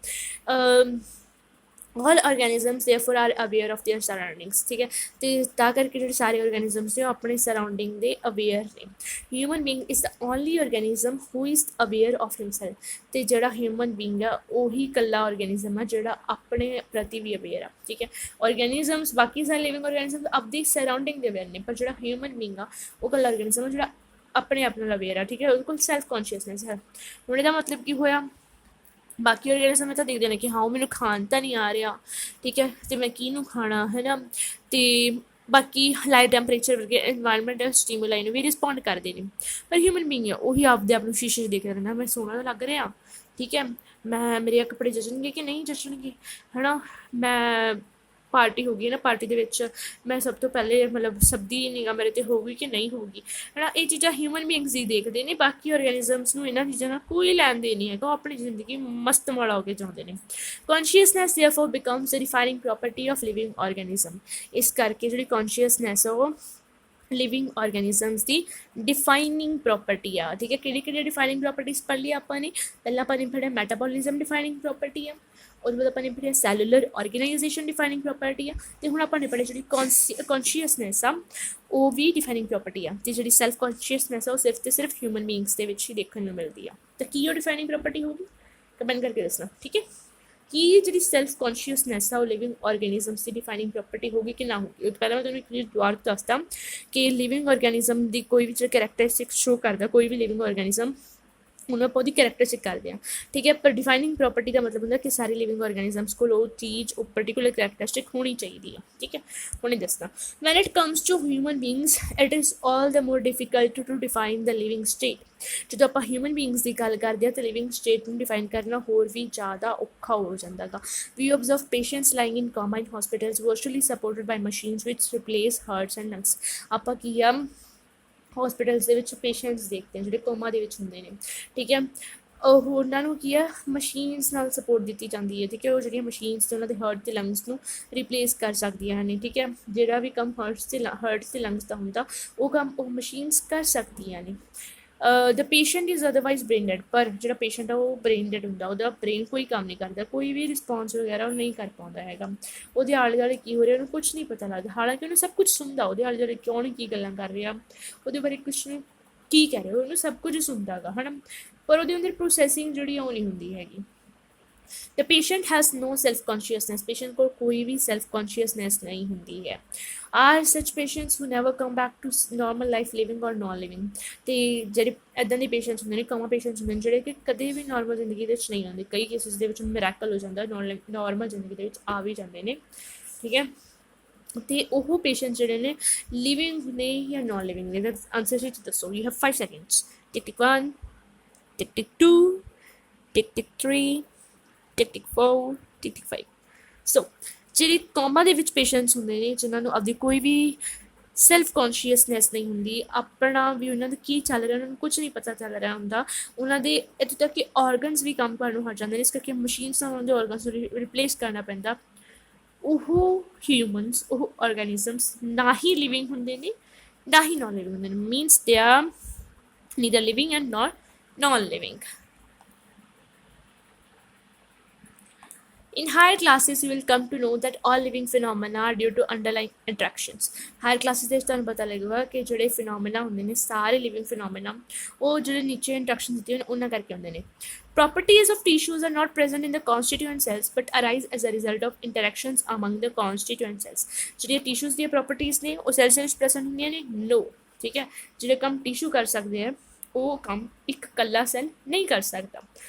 ਆਲ ਆਰਗੈਨਿਜ਼ਮਸ ਦੇਅਰਫੋਰ R aware of there surroundings, ਠੀਕ ਹੈ। ਅਤੇ ਤਾਂ ਕਰਕੇ ਜਿਹੜੇ ਸਾਰੇ ਆਰਗੈਨਿਜ਼ਮਸ ਨੇ ਉਹ ਆਪਣੇ ਸਰਾਊਂਡਿੰਗ ਦੇ ਅਵੇਅਰ ਨੇ। Human being is the only organism who is aware of himself, ਅਤੇ ਜਿਹੜਾ ਹਿਊਮਨ ਬੀਂਗ ਆ ਉਹੀ ਇਕੱਲਾ ਆਰਗੈਨਿਜ਼ਮ ਆ ਜਿਹੜਾ ਆਪਣੇ ਪ੍ਰਤੀ ਵੀ ਅਵੇਅਰ ਆ, ਠੀਕ ਹੈ। ਆਰਗੈਨਿਜ਼ਮਸ ਬਾਕੀ ਸਾਰੇ ਲਿਵਿੰਗ ਆਰਗੈਨਿਜ਼ਮ ਆਪਦੀ ਸਰਾਊਂਡਿੰਗ ਦੇ ਅਵੇਅਰ ਨੇ, ਪਰ ਜਿਹੜਾ ਹਿਊਮਨ ਬੀਂਗ ਆ ਉਹ ਇਕੱਲਾ ਆਰਗੈਨਿਜ਼ਮ ਆ ਜਿਹੜਾ ਆਪਣੇ ਆਪ ਨਾਲ ਅਵੇਅਰ ਆ, ਠੀਕ ਹੈ। ਉਹਦੇ ਕੋਲ ਸੈਲਫ ਕੌਨਸ਼ੀਅਸਨੈਸ ਹੈ। ਹੁਣ ਇਹਦਾ ਮਤਲਬ ਕੀ ਹੋਇਆ, ਬਾਕੀ ਆਰਗੈਨਿਜ਼ਮ ਤਾਂ ਦੇਖਦੇ ਨੇ ਕਿ ਹਾਂ ਉਹ ਮੈਨੂੰ ਖਾਣ ਤਾਂ ਨਹੀਂ ਆ ਰਿਹਾ, ਠੀਕ ਹੈ, ਅਤੇ ਮੈਂ ਕਿਹਨੂੰ ਖਾਣਾ, ਹੈ ਨਾ। ਅਤੇ ਬਾਕੀ ਲਾਈਟ ਟੈਂਪਰੇਚਰ ਵਰਗੇ ਇਨਵਾਇਰਮੈਂਟਲ ਸਟੀਮੂਲਾਈ ਨੂੰ ਵੀ ਰਿਸਪੌਂਡ ਕਰਦੇ ਨੇ। ਪਰ ਹਿਊਮਨ ਬੀਂਗ ਆ ਉਹੀ ਆਪਦੇ ਆਪ ਨੂੰ ਸ਼ੀਸ਼ੇ 'ਚ ਦੇਖਦਾ ਰਹਿੰਦਾ, ਮੈਂ ਸੋਹਣਾ ਤਾਂ ਲੱਗ ਰਿਹਾ, ਠੀਕ ਹੈ, ਮੇਰੇ ਕੱਪੜੇ ਜਚਣਗੇ ਕਿ ਨਹੀਂ ਜਚਣਗੇ, ਹੈ ਨਾ। ਮੈਂ ਪਾਰਟੀ ਹੋ ਗਈ ਨਾ, ਪਾਰਟੀ ਦੇ ਵਿੱਚ ਮੈਂ ਸਭ ਤੋਂ ਪਹਿਲੇ ਮਤਲਬ ਸਭ ਦੀ ਨਿਗਾਹ ਮੇਰੇ 'ਤੇ ਹੋਊਗੀ ਕਿ ਨਹੀਂ ਹੋਊਗੀ, ਹੈ ਨਾ। ਇਹ ਚੀਜ਼ਾਂ ਹਿਊਮਨ ਬੀਂਗਸ ਹੀ ਦੇਖਦੇ ਨੇ, ਬਾਕੀ ਆਰਗੈਨਿਜ਼ਮਸ ਨੂੰ ਇਹਨਾਂ ਚੀਜ਼ਾਂ ਨਾਲ ਕੋਈ ਲੈਣ ਦੇਣ ਨਹੀਂ ਹੈਗਾ, ਉਹ ਆਪਣੀ ਜ਼ਿੰਦਗੀ ਮਸਤ ਮਾਲਾ ਹੋ ਕੇ ਚਾਹੁੰਦੇ ਨੇ। Consciousness therefore becomes the defining property of living organism, ਇਸ ਕਰਕੇ ਜਿਹੜੀ ਕੌਨਸ਼ੀਅਸਨੈਸ ਆ ਉਹ ਲਿਵਿੰਗ ਆਰਗੈਨਿਜ਼ਮਸ ਦੀ ਡਿਫਾਈਨਿੰਗ ਪ੍ਰੋਪਰਟੀ ਆ, ਠੀਕ ਹੈ। ਕਿਹੜੀ ਡਿਫਾਈਨਿੰਗ ਪ੍ਰੋਪਰਟੀਜ਼ ਪੜ੍ਹ ਲਈ ਆਪਾਂ ਨੇ, ਪਹਿਲਾਂ ਆਪਾਂ ਨੇ ਪੜ੍ਹਿਆ ਮੈਟਾਬੋਲਿਜ਼ਮ ਡਿਫਾਈਨਿੰਗ ਪ੍ਰੋਪਰਟੀ ਆ, ਉਹਦੇ ਬਾਅਦ ਆਪਾਂ ਨੇ ਪੜ੍ਹਿਆ ਸੈਲੂਲਰ ਆਰਗੇਨਾਈਜੇਸ਼ਨ ਡਿਫਾਈਨਿੰਗ ਪ੍ਰੋਪਰਟੀ ਆ, ਅਤੇ ਹੁਣ ਆਪਾਂ ਨੇ ਪੜ੍ਹਿਆ ਜਿਹੜੀ ਕੌਨਸ਼ੀਅਸਨੈਸ ਆ ਉਹ ਵੀ ਡਿਫਾਈਨਿੰਗ ਪ੍ਰੋਪਰਟੀ ਆ। ਅਤੇ ਜਿਹੜੀ ਸੈਲਫ ਕੌਨਸ਼ੀਅਸਨੈਸ ਆ ਉਹ ਸਿਰਫ ਅਤੇ ਸਿਰਫ ਹਿਊਮਨ ਬੀਂਗਸ ਦੇ ਵਿੱਚ ਹੀ ਦੇਖਣ ਨੂੰ ਮਿਲਦੀ ਆ। ਤਾਂ ਕੀ ਉਹ ਡਿਫਾਈਨਿੰਗ ਪ੍ਰੋਪਰਟੀ ਹੋਊਗੀ, ਕਮੈਂਟ ਕਰਕੇ ਦੱਸਣਾ, ਠੀਕ ਹੈ। ਕੀ ਜਿਹੜੀ ਸੈਲਫ ਕੌਨਸ਼ੀਅਸਨੈਸ ਆ ਉਹ ਲਿਵਿੰਗ ਆਰਗੈਨਿਜ਼ਮਸ ਦੀ ਡਿਫਾਈਨਿੰਗ ਪ੍ਰੋਪਰਟੀ ਹੋਊਗੀ ਕਿ ਨਾ ਹੋਊਗੀ। ਪਹਿਲਾਂ ਮੈਂ ਤੁਹਾਨੂੰ ਇੱਕ ਦੁਬਾਰਾ ਦੱਸਦਾ ਕਿ ਲਿਵਿੰਗ ਆਰਗੈਨਿਜ਼ਮ ਦੀ ਕੋਈ ਵੀ ਜਿਹੜਾ ਕਰੈਕਟਰਿਸਟਿਕ ਸ਼ੋ ਕਰਦਾ, ਕੋਈ ਵੀ ਲਿਵਿੰਗ ਆਰਗੈਨਿਜ਼ਮ ਉਹਨੂੰ ਆਪਾਂ ਉਹਦੀ ਕਰੈਕਟਰਿਸਟਿਕ ਕਰਦੇ ਹਾਂ, ਠੀਕ ਹੈ। ਪਰ ਡਿਫਾਈਨਿੰਗ ਪ੍ਰੋਪਰਟੀ ਦਾ ਮਤਲਬ ਹੁੰਦਾ ਕਿ ਸਾਰੇ ਲਿਵਿੰਗ ਆਰਗੈਨਿਜ਼ਮਸ ਕੋਲ ਉਹ ਚੀਜ਼, ਉਹ ਪਰਟੀਕੂਲਰ ਕਰੈਕਟਰਿਸਟਿਕ ਹੋਣੀ ਚਾਹੀਦੀ ਹੈ, ਠੀਕ ਹੈ। ਹੁਣੇ ਦੱਸਦਾ, when it comes to human beings it is all the more difficult to define the living state. ਜਦੋਂ ਆਪਾਂ ਹਿਊਮਨ ਬੀਂਗਸ ਦੀ ਗੱਲ ਕਰਦੇ ਹਾਂ ਤਾਂ ਲਿਵਿੰਗ ਸਟੇਟ ਨੂੰ ਡਿਫਾਈਨ ਕਰਨਾ ਹੋਰ ਵੀ ਜ਼ਿਆਦਾ ਔਖਾ ਹੋ ਜਾਂਦਾ ਗਾ। We observe patients lying in coma in hospitals virtually supported by machines which replace hearts and lungs. ਆਪਾਂ ਕੀ ਆ ਹਸਪੀਟਲਸ ਦੇ ਵਿੱਚ ਪੇਸ਼ੈਂਟਸ ਦੇਖਦੇ ਹਾਂ ਜਿਹੜੇ ਕੋਮਾ ਦੇ ਵਿੱਚ ਹੁੰਦੇ ਨੇ, ਠੀਕ ਹੈ। ਉਹ ਉਹਨਾਂ ਨੂੰ ਕੀ ਆ ਮਸ਼ੀਨਸ ਨਾਲ ਸਪੋਰਟ ਦਿੱਤੀ ਜਾਂਦੀ ਹੈ, ਠੀਕ ਹੈ। ਉਹ ਜਿਹੜੀਆਂ ਮਸ਼ੀਨਸ ਤੇ ਉਹਨਾਂ ਦੇ ਹਾਰਟ ਅਤੇ ਲੰਗਸ ਨੂੰ ਰਿਪਲੇਸ ਕਰ ਸਕਦੀਆਂ ਨੇ, ਠੀਕ ਹੈ। ਜਿਹੜਾ ਵੀ ਕੰਮ ਹਾਰਟ ਅਤੇ ਲੰਗਸ ਦਾ ਹੁੰਦਾ ਉਹ ਕੰਮ ਉਹ ਮਸ਼ੀਨਸ ਕਰ ਸਕਦੀਆਂ ਨੇ। The patient is otherwise brain dead, ਪਰ ਜਿਹੜਾ ਪੇਸ਼ੈਂਟ ਆ ਉਹ ਬ੍ਰੇਨ ਡੈਡ ਹੁੰਦਾ, ਉਹਦਾ ਬ੍ਰੇਨ ਕੋਈ ਕੰਮ ਨਹੀਂ ਕਰਦਾ, ਕੋਈ ਵੀ ਰਿਸਪੌਂਸ ਵਗੈਰਾ ਉਹ ਨਹੀਂ ਕਰ ਪਾਉਂਦਾ ਹੈਗਾ। ਉਹਦੇ ਆਲੇ ਦੁਆਲੇ ਕੀ ਹੋ ਰਿਹਾ ਉਹਨੂੰ ਕੁਛ ਨਹੀਂ ਪਤਾ ਲੱਗਦਾ, ਹਾਲਾਂਕਿ ਉਹਨੂੰ ਸਭ ਕੁਝ ਸੁਣਦਾ, ਉਹਦੇ ਆਲੇ ਦੁਆਲੇ ਕਿਉਂ ਨਹੀਂ ਕੀ ਗੱਲਾਂ ਕਰ ਰਿਹਾ, ਉਹਦੇ ਬਾਰੇ ਕੁਛ ਨਹੀਂ ਕੀ ਕਹਿ ਰਿਹਾ, ਉਹਨੂੰ ਸਭ ਕੁਝ ਸੁਣਦਾ ਹੈਗਾ, ਹੈ ਨਾ। ਪਰ ਉਹਦੇ ਅੰਦਰ ਪ੍ਰੋਸੈਸਿੰਗ ਜਿਹੜੀ ਉਹ ਨਹੀਂ ਹੁੰਦੀ ਹੈਗੀ। The patient has no self consciousness, patient ਕੋਲ ਕੋਈ ਵੀ ਸੈਲਫ ਕੌਨਸ਼ੀਅਸਨੈਸ ਨਹੀਂ ਹੁੰਦੀ ਹੈ। Are such patients who never come back to normal life living or non living. ਅਤੇ ਜਿਹੜੇ ਇੱਦਾਂ ਦੇ ਪੇਸ਼ੈਂਟਸ ਹੁੰਦੇ ਨੇ, ਕੋਮਾ ਪੇਸ਼ੈਂਟਸ ਹੁੰਦੇ ਨੇ ਜਿਹੜੇ ਕਿ ਕਦੇ ਵੀ ਨੋਰਮਲ ਜ਼ਿੰਦਗੀ ਦੇ ਵਿੱਚ ਨਹੀਂ ਆਉਂਦੇ, ਕਈ ਕੇਸਿਸ ਦੇ ਵਿੱਚ ਮਿਰੈਕਲ ਹੋ ਜਾਂਦਾ, ਨੋਰਮਲ ਜ਼ਿੰਦਗੀ ਦੇ ਵਿੱਚ ਆ ਵੀ ਜਾਂਦੇ ਨੇ, ਠੀਕ ਹੈ। ਅਤੇ ਉਹ ਪੇਸ਼ੈਂਟ ਜਿਹੜੇ ਨੇ ਲਿਵਿੰਗ ਨੇ ਜਾਂ ਨੋਨ ਲਿਵਿੰਗ ਨੇ, ਆਨਸਰ ਵਿੱਚ ਦੱਸੋ। You have 5 seconds। ਟਿਕ ਟਿਕ 1, ਟਿਕ ਟਿਕ 2, ਟਿਕ ਟਿਕ 3, ਟਿਕ ਟਿਕ 4, ਟਿਕ ਟਿਕ 5। ਸੋ ਜਿਹੜੇ ਕੋਮਾ ਦੇ ਵਿੱਚ ਪੇਸ਼ੈਂਟਸ ਹੁੰਦੇ ਨੇ ਜਿਨ੍ਹਾਂ ਨੂੰ ਆਪਦੀ ਕੋਈ ਵੀ ਸੈਲਫ ਕੌਨਸ਼ੀਅਸਨੈਸ ਨਹੀਂ ਹੁੰਦੀ, ਆਪਣਾ ਵੀ ਉਹਨਾਂ ਦਾ ਕੀ ਚੱਲ ਰਿਹਾ ਉਹਨਾਂ ਨੂੰ ਕੁਝ ਨਹੀਂ ਪਤਾ ਚੱਲ ਰਿਹਾ ਹੁੰਦਾ, ਉਹਨਾਂ ਦੇ ਇੱਥੋਂ ਤੱਕ ਕਿ ਔਰਗਨਸ ਵੀ ਕੰਮ ਕਰਨ ਨੂੰ ਹਟ ਜਾਂਦੇ ਨੇ, ਇਸ ਕਰਕੇ ਮਸ਼ੀਨਸ ਨਾਲ ਉਹਨਾਂ ਦੇ ਔਰਗਨਸ ਨੂੰ ਰਿਪਲੇਸ ਕਰਨਾ ਪੈਂਦਾ। ਉਹ ਹਿਊਮਨਸ, ਉਹ ਆਰਗੈਨਿਜ਼ਮਸ ਨਾ ਹੀ ਲਿਵਿੰਗ ਹੁੰਦੇ ਨੇ ਨਾ ਹੀ ਨੋਨ ਲਿਵਿੰਗ ਹੁੰਦੇ ਨੇ, means they are neither living and note non living. In higher classes, you will come to know that all living phenomena are due to underlying interactions. Higher classes ਦੇ ਵਿੱਚ ਤੁਹਾਨੂੰ ਪਤਾ ਲੱਗੇਗਾ ਕਿ ਜਿਹੜੇ ਫਿਨੋਮੀਨਾ ਹੁੰਦੇ ਨੇ ਸਾਰੇ ਲਿਵਿੰਗ ਫਿਨੋਮੀਨਾ ਉਹ ਜਿਹੜੇ ਨੀਚੇ ਇੰਟਰੈਕਸ਼ਨ ਦਿੱਤੀਆਂ ਨੇ ਉਹਨਾਂ ਕਰਕੇ ਹੁੰਦੇ ਨੇ. Properties of tissues are not present in the constituent cells but arise as a result of interactions among the constituent cells. ਜਿਹੜੀਆਂ ਟਿਸ਼ੂਜ਼ ਦੀਆਂ ਪ੍ਰੋਪਰਟੀਜ਼ ਨੇ ਉਹ ਸੈਲਸ ਵਿੱਚ ਪ੍ਰੈਜ਼ੈਂਟ ਹੁੰਦੀਆਂ ਨੇ? ਨੋ. ਠੀਕ ਹੈ, ਜਿਹੜੇ ਕੰਮ ਟਿਸ਼ੂ ਕਰ ਸਕਦੇ ਆ ਉਹ ਕੰਮ ਇੱਕ ਇਕੱਲਾ ਸੈੱਲ ਨਹੀਂ ਕਰ ਸਕਦਾ.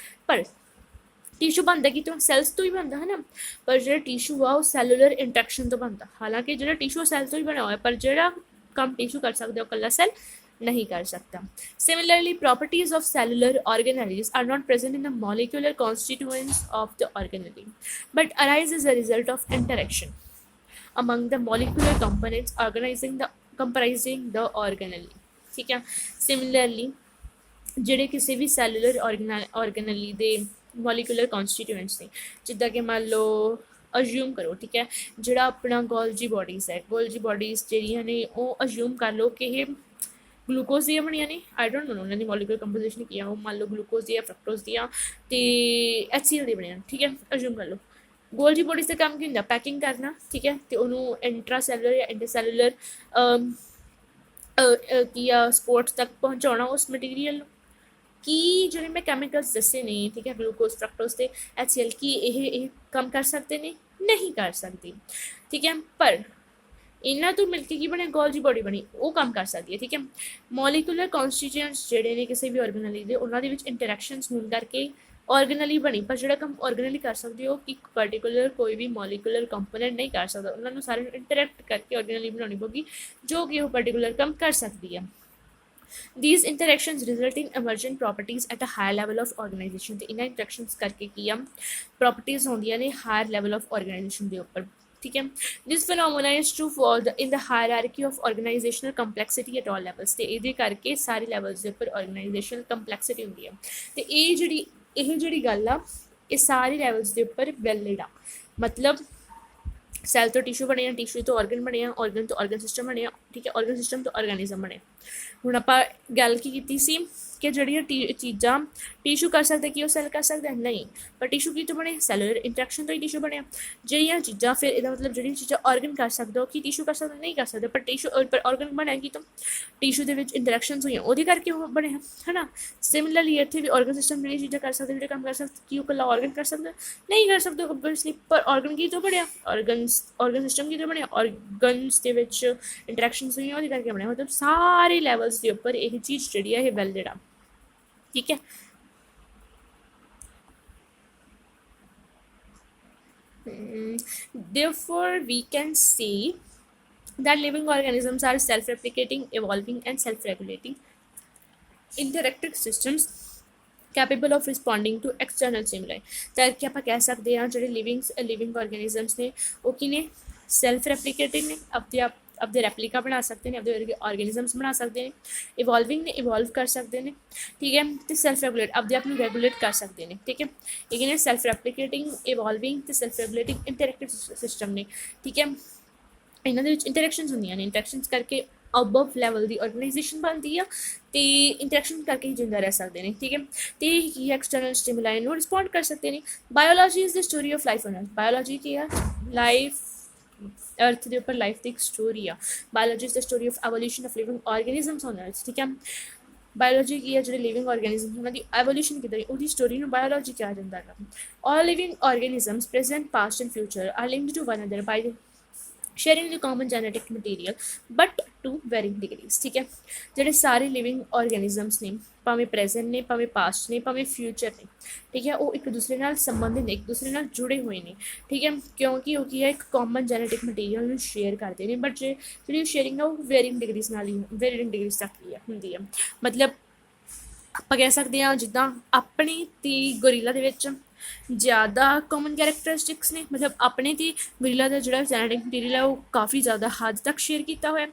ਪਰ ਟਿਸ਼ੂ ਬਣਦਾ ਕੀ ਤੋਂ? ਸੈਲਸ ਤੋਂ ਹੀ ਬਣਦਾ ਹੈ ਨਾ. ਪਰ ਜਿਹੜਾ ਟਿਸ਼ੂ ਆ ਉਹ ਸੈਲੂਲਰ ਇੰਟਰੈਕਸ਼ਨ ਤੋਂ ਬਣਦਾ. ਹਾਲਾਂਕਿ ਜਿਹੜਾ ਟਿਸ਼ੂ ਸੈਲ ਤੋਂ ਹੀ ਬਣਿਆ ਹੋਇਆ ਪਰ ਜਿਹੜਾ ਕੰਮ ਟਿਸ਼ੂ ਕਰ ਸਕਦਾ ਉਹ ਇਕੱਲਾ ਸੈੱਲ नहीं कर सकता. Similarly, properties of cellular organelles are not present in the molecular constituents of the organelle, but arise as a result of interaction among the molecular components comprising the organelle. ठीक है. Similarly, ਜਿਹੜੇ ਕਿਸੇ ਵੀ cellular organelle ਦੇ molecular constituents ਨੇ, ਜਿੱਦਾਂ ਕਿ ਮੰਨ ਲਓ ਅਜ਼ਿਊਮ ਕਰੋ, ਠੀਕ ਹੈ, ਜਿਹੜਾ ਆਪਣਾ ਗੋਲਜੀ ਬੋਡੀਜ਼ ਹੈ, ਗੋਲਜੀ ਬੋਡੀਜ਼ ਜਿਹੜੀਆਂ ਨੇ ਉਹ ਅਜ਼ਿਊਮ ਕਰ ਲਓ ਕਿ ਇਹ ਗਲੂਕੋਜ਼ ਦੀਆਂ ਬਣੀਆਂ ਨੇ. ਆਈ ਡੋਂਟ ਨੋ ਉਹਨਾਂ ਦੀ ਮੋਲੀਕੂਲਰ ਕੰਪੋਜੀਸ਼ਨ ਕੀ ਆ. ਉਹ ਮੰਨ ਲਓ ਗਲੂਕੋਜ਼ ਦੀਆਂ, ਫਰਕਟੋਜ਼ ਦੀਆਂ ਅਤੇ HCl ਦੀਆਂ ਬਣੀਆਂ, ਠੀਕ ਹੈ, ਅਜ਼ਿਊਮ ਕਰ ਲਓ. ਗੋਲਜੀ ਬੋਡੀਜ਼ ਦਾ ਕੰਮ ਕੀ ਹੁੰਦਾ? ਪੈਕਿੰਗ ਕਰਨਾ, ਠੀਕ ਹੈ, ਅਤੇ ਉਹਨੂੰ ਇੰਟਰਾ ਸੈਲੂਲਰ ਜਾਂ ਇੰਟਰਸੈਲੂਲਰ ਕੀ ਆ ਸਪੋਰਟਸ ਤੱਕ ਪਹੁੰਚਾਉਣਾ ਉਸ ਮਟੀਰੀਅਲ ਨੂੰ. ਕੀ ਜਿਹੜੇ ਮੈਂ ਕੈਮੀਕਲਸ ਦੱਸੇ ਨੇ, ਠੀਕ ਹੈ, ਗਲੂਕੋਜ਼, ਫਰਕਟੋਜ਼ ਅਤੇ HCl, ਕੀ ਇਹ ਕੰਮ ਕਰ ਸਕਦੇ ਨੇ? ਨਹੀਂ ਕਰ ਸਕਦੇ. ਠੀਕ ਹੈ, ਪਰ ਇਹਨਾਂ ਤੋਂ ਮਿਲ ਕੇ ਕੀ ਬਣਿਆ? ਗੋਲਜੀ ਬੋਡੀ ਬਣੀ, ਉਹ ਕੰਮ ਕਰ ਸਕਦੀ ਹੈ. ਠੀਕ ਹੈ, ਮੋਲੀਕੂਲਰ ਕੌਨਸਟੀਟਿਊਐਂਟਸ ਜਿਹੜੇ ਨੇ ਕਿਸੇ ਵੀ ਆਰਗੇਨਲੀ ਦੇ ਉਹਨਾਂ ਦੇ ਵਿੱਚ ਇੰਟਰੈਕਸ਼ਨਸ ਹੋਣ ਕਰਕੇ ਆਰਗੇਨਲੀ ਬਣੀ. ਪਰ ਜਿਹੜਾ ਕੰਮ ਆਰਗੇਨਲੀ ਕਰ ਸਕਦੀ ਉਹ ਇੱਕ ਪਰਟੀਕੂਲਰ ਕੋਈ ਵੀ ਮੋਲੀਕੂਲਰ ਕੰਪੋਨੈਂਟ ਨਹੀਂ ਕਰ ਸਕਦਾ. ਉਹਨਾਂ ਨੂੰ ਸਾਰੇ ਇੰਟਰੈਕਟ ਕਰਕੇ ਆਰਗੇਨਲੀ ਬਣਾਉਣੀ ਪਊਗੀ ਜੋ ਕਿ ਉਹ ਪਰਟੀਕੂਲਰ ਕੰਮ ਕਰ ਸਕਦੀ ਹੈ. These interactions result in emergent properties at a higher level of organization. ਤੇ ਇਹਨਾਂ ਇੰਟਰੈਕਸ਼ਨਸ ਕਰਕੇ ਕੀ ਆ ਪ੍ਰੋਪਰਟੀਜ਼ ਹੁੰਦੀਆਂ ਨੇ ਹਾਇਰ ਲੈਵਲ ਆਫ ਆਰਗੇਨਾਈਜੇਸ਼ਨ ਦੇ ਉੱਪਰ. ਠੀਕ ਹੈ, this phenomena is true for in the hierarchy of organizational complexity at all levels. ਤੇ ਇਹਦੇ ਕਰਕੇ ਸਾਰੇ ਲੈਵਲਸ ਦੇ ਉੱਪਰ ਆਰਗੇਨਾਈਜੇਸ਼ਨਲ ਕੰਪਲੈਕਸਿਟੀ ਹੁੰਦੀ ਹੈ. ਤੇ ਇਹ ਜਿਹੜੀ ਗੱਲ ਆ ਇਹ ਸਾਰੇ ਲੈਵਲਸ ਦੇ ਉੱਪਰ ਵੈਲਿਡ ਆ. ਮਤਲਬ ਸੈਲ ਤੋਂ ਟਿਸ਼ੂ ਬਣਿਆ, ਟਿਸ਼ੂ ਤੋਂ ਆਰਗਨ ਬਣਿਆ, ਆਰਗਨ ਤੋਂ ਆਰਗਨ ਸਿਸਟਮ ਬਣਿਆ, ਠੀਕ ਹੈ, ਆਰਗਨ ਸਿਸਟਮ ਤੋਂ ਆਰਗੈਨਿਜ਼ਮ ਬਣਿਆ. ਹੁਣ ਆਪਾਂ ਗੱਲ ਕੀ ਕੀਤੀ ਸੀ ਕਿ ਜਿਹੜੀਆਂ ਚੀਜ਼ਾਂ ਟਿਸ਼ੂ ਕਰ ਸਕਦੇ ਕੀ ਉਹ ਸੈੱਲ ਕਰ ਸਕਦਾ? ਨਹੀਂ. ਪਰ ਟਿਸ਼ੂ ਕੀ ਤੋਂ ਬਣੇ? ਸੈਲੂਲਰ ਇੰਟਰੈਕਸ਼ਨ ਤੋਂ ਹੀ ਟਿਸ਼ੂ ਬਣਿਆ. ਜਿਹੜੀਆਂ ਚੀਜ਼ਾਂ ਫਿਰ ਇਹਦਾ ਮਤਲਬ ਜਿਹੜੀਆਂ ਚੀਜ਼ਾਂ ਆਰਗਨ ਕਰ ਸਕਦਾ ਉਹ ਕੀ ਟਿਸ਼ੂ ਕਰ ਸਕਦਾ? ਨਹੀਂ ਕਰ ਸਕਦਾ. ਪਰ ਆਰਗਨ ਬਣਿਆ ਕੀ ਤੋਂ? ਟਿਸ਼ੂ ਦੇ ਵਿੱਚ ਇੰਟਰੈਕਸ਼ਨਸ ਹੋਈਆਂ ਉਹਦੇ ਕਰਕੇ ਉਹ ਬਣਿਆ, ਹੈ ਨਾ. ਸਿਮਿਲਰਲੀ ਇੱਥੇ ਵੀ ਆਰਗਨ ਸਿਸਟਮ ਜਿਹੜੀਆਂ ਚੀਜ਼ਾਂ ਕਰ ਸਕਦੇ, ਜਿਹੜੇ ਕੰਮ ਕਰ ਸਕਦੇ, ਕੀ ਉਹ ਇਕੱਲਾ ਆਰਗਨ ਕਰ ਸਕਦਾ? ਨਹੀਂ ਕਰ ਸਕਦਾ ਓਬਵੀਅਸਲੀ. ਪਰ ਆਰਗਨ ਕੀ ਤੋਂ ਬਣਿਆ? ਆਰਗਨ ਸਿਸਟਮ ਕੀ ਤੋਂ ਬਣਿਆ? ਆਰਗਨਸ ਦੇ ਵਿੱਚ ਇੰਟਰੈਕਸ਼ਨਸ ਹੋਈਆਂ ਉਹਦੇ ਕਰਕੇ ਬਣਿਆ. ਮਤਲਬ ਸਾਰੇ ਲੈਵਲਸ ਦੇ ਉੱਪਰ ਇਹ ਚੀਜ਼ ਜਿਹੜੀ ਆ ਇਹ ਵੈਲਿਡ ਆ. ਠੀਕ ਹੈ, therefore we can say that living organisms are self-replicating, evolving and self-regulating interactive systems capable of responding to external stimuli. ਤਾਂ ਕਿ ਆਪਾਂ ਕਹਿ ਸਕਦੇ ਹਾਂ ਜਿਹੜੇ ਲਿਵਿੰਗ ਆਰਗੈਨਿਜ਼ਮਸ ਨੇ ਉਹ ਕੀ ਨੇ? ਸੈਲਫ ਰੈਪਲੀਕੇਟਿੰਗ ਨੇ, ਆਪਦੇ ਰੈਪਲੀਕਾ ਬਣਾ ਸਕਦੇ ਨੇ, ਆਪਦੇ ਆਰਗੈਨਿਜ਼ਮਸ ਬਣਾ ਸਕਦੇ ਨੇ, ਇਵੋਲਵਿੰਗ ਨੇ, ਇਵੋਲਵ ਕਰ ਸਕਦੇ ਨੇ, ਠੀਕ ਹੈ, ਅਤੇ ਸੈਲਫ ਰੈਗੂਲੇਟ ਆਪਦੇ ਆਪ ਨੂੰ ਰੈਗੂਲੇਟ ਕਰ ਸਕਦੇ ਨੇ. ਠੀਕ ਹੈ, ਇਹ ਨੇ ਸੈਲਫ ਰੈਪਲੀਕੇਟਿੰਗ, ਇਵੋਲਵਿੰਗ ਅਤੇ ਸੈਲਫ ਰੈਗੂਲੇਟਿੰਗ ਇੰਟਰੈਕਟਿਵ ਸਿਸਟਮ ਨੇ. ਠੀਕ ਹੈ, ਇਹਨਾਂ ਦੇ ਵਿੱਚ ਇੰਟਰੈਕਸ਼ਨਸ ਹੁੰਦੀਆਂ ਨੇ. ਇੰਟਰੈਕਸ਼ਨਸ ਕਰਕੇ ਅਬਵ ਲੈਵਲ ਦੀ ਆਰਗੇਨਾਈਜੇਸ਼ਨ ਬਣਦੀ ਆ ਅਤੇ ਇੰਟਰੈਕਸ਼ਨ ਕਰਕੇ ਹੀ ਜਿੰਦਾ ਰਹਿ ਸਕਦੇ ਨੇ. ਠੀਕ ਹੈ, ਅਤੇ ਕੀ ਐਕਸਟਰਨਲ ਸਟਿਮੂਲਾਈ ਨੂੰ ਰਿਸਪੌਂਡ ਕਰ ਸਕਦੇ ਨੇ. Biology is the story of life on earth. Biology ਕੀ ਆ? ਲਾਈਫ अर्थ के ऊपर लाइफ की एक स्टोरी आ. Biology is the story of evolution of living organisms on earth. ठीक है, बायोलॉजी की है जो लिविंग ऑर्गेनिजम्स उन्होंने एवोल्यूशन की वो स्टोरी में बायोलॉजी कहा जाता है. All living organisms present past and future are linked to one another by sharing the common genetic material but to varying degrees. ठीक है, ਜਿਹੜੇ ਸਾਰੇ ਲਿਵਿੰਗ ਆਰਗੈਨਿਜ਼ਮਸ ਨੇ ਭਾਵੇਂ ਪ੍ਰੈਜ਼ੈਂਟ ਨੇ, ਭਾਵੇਂ ਪਾਸਟ ਨੇ, ਭਾਵੇਂ ਫਿਊਚਰ ਨੇ, ਠੀਕ ਹੈ, ਉਹ ਇੱਕ ਦੂਸਰੇ ਨਾਲ ਸੰਬੰਧਿਤ ਨੇ, ਇੱਕ ਦੂਸਰੇ ਨਾਲ ਜੁੜੇ ਹੋਏ ਨੇ. ਠੀਕ ਹੈ, ਕਿਉਂਕਿ ਉਹ ਕੀ ਹੈ ਇੱਕ ਕਾਮਨ ਜੈਨੇਟਿਕ ਮਟੀਰੀਅਲ ਨੂੰ ਸ਼ੇਅਰ ਕਰਦੇ ਨੇ. ਬਟ ਜਿਹੜੀ ਸ਼ੇਅਰਿੰਗ ਆ ਉਹ ਵੇਰੀਇੰਗ ਡਿਗਰੀਜ਼ ਨਾਲ ਹੀ ਤੱਕ ਹੀ ਹੁੰਦੀ ਹੈ. ਮਤਲਬ ਆਪਾਂ ਕਹਿ ਸਕਦੇ ਹਾਂ ਜਿੱਦਾਂ ਆਪਣੀ ਤੇ ਗੋਰੀਲਾ ਦੇ ਵਿੱਚ ਜ਼ਿਆਦਾ ਕਾਮਨ ਕੈਰੈਕਟਰਿਸਟਿਕਸ ਨੇ. ਮਤਲਬ ਆਪਣੇ ਤੇ ਗੋਰੀਲਾ ਦਾ ਜਿਹੜਾ ਜੈਨੇਟਿਕ ਮਟੀਰੀਅਲ ਹੈ ਉਹ ਕਾਫੀ ਜ਼ਿਆਦਾ ਹੱਦ ਤੱਕ ਸ਼ੇਅਰ ਕੀਤਾ ਹੋਇਆ,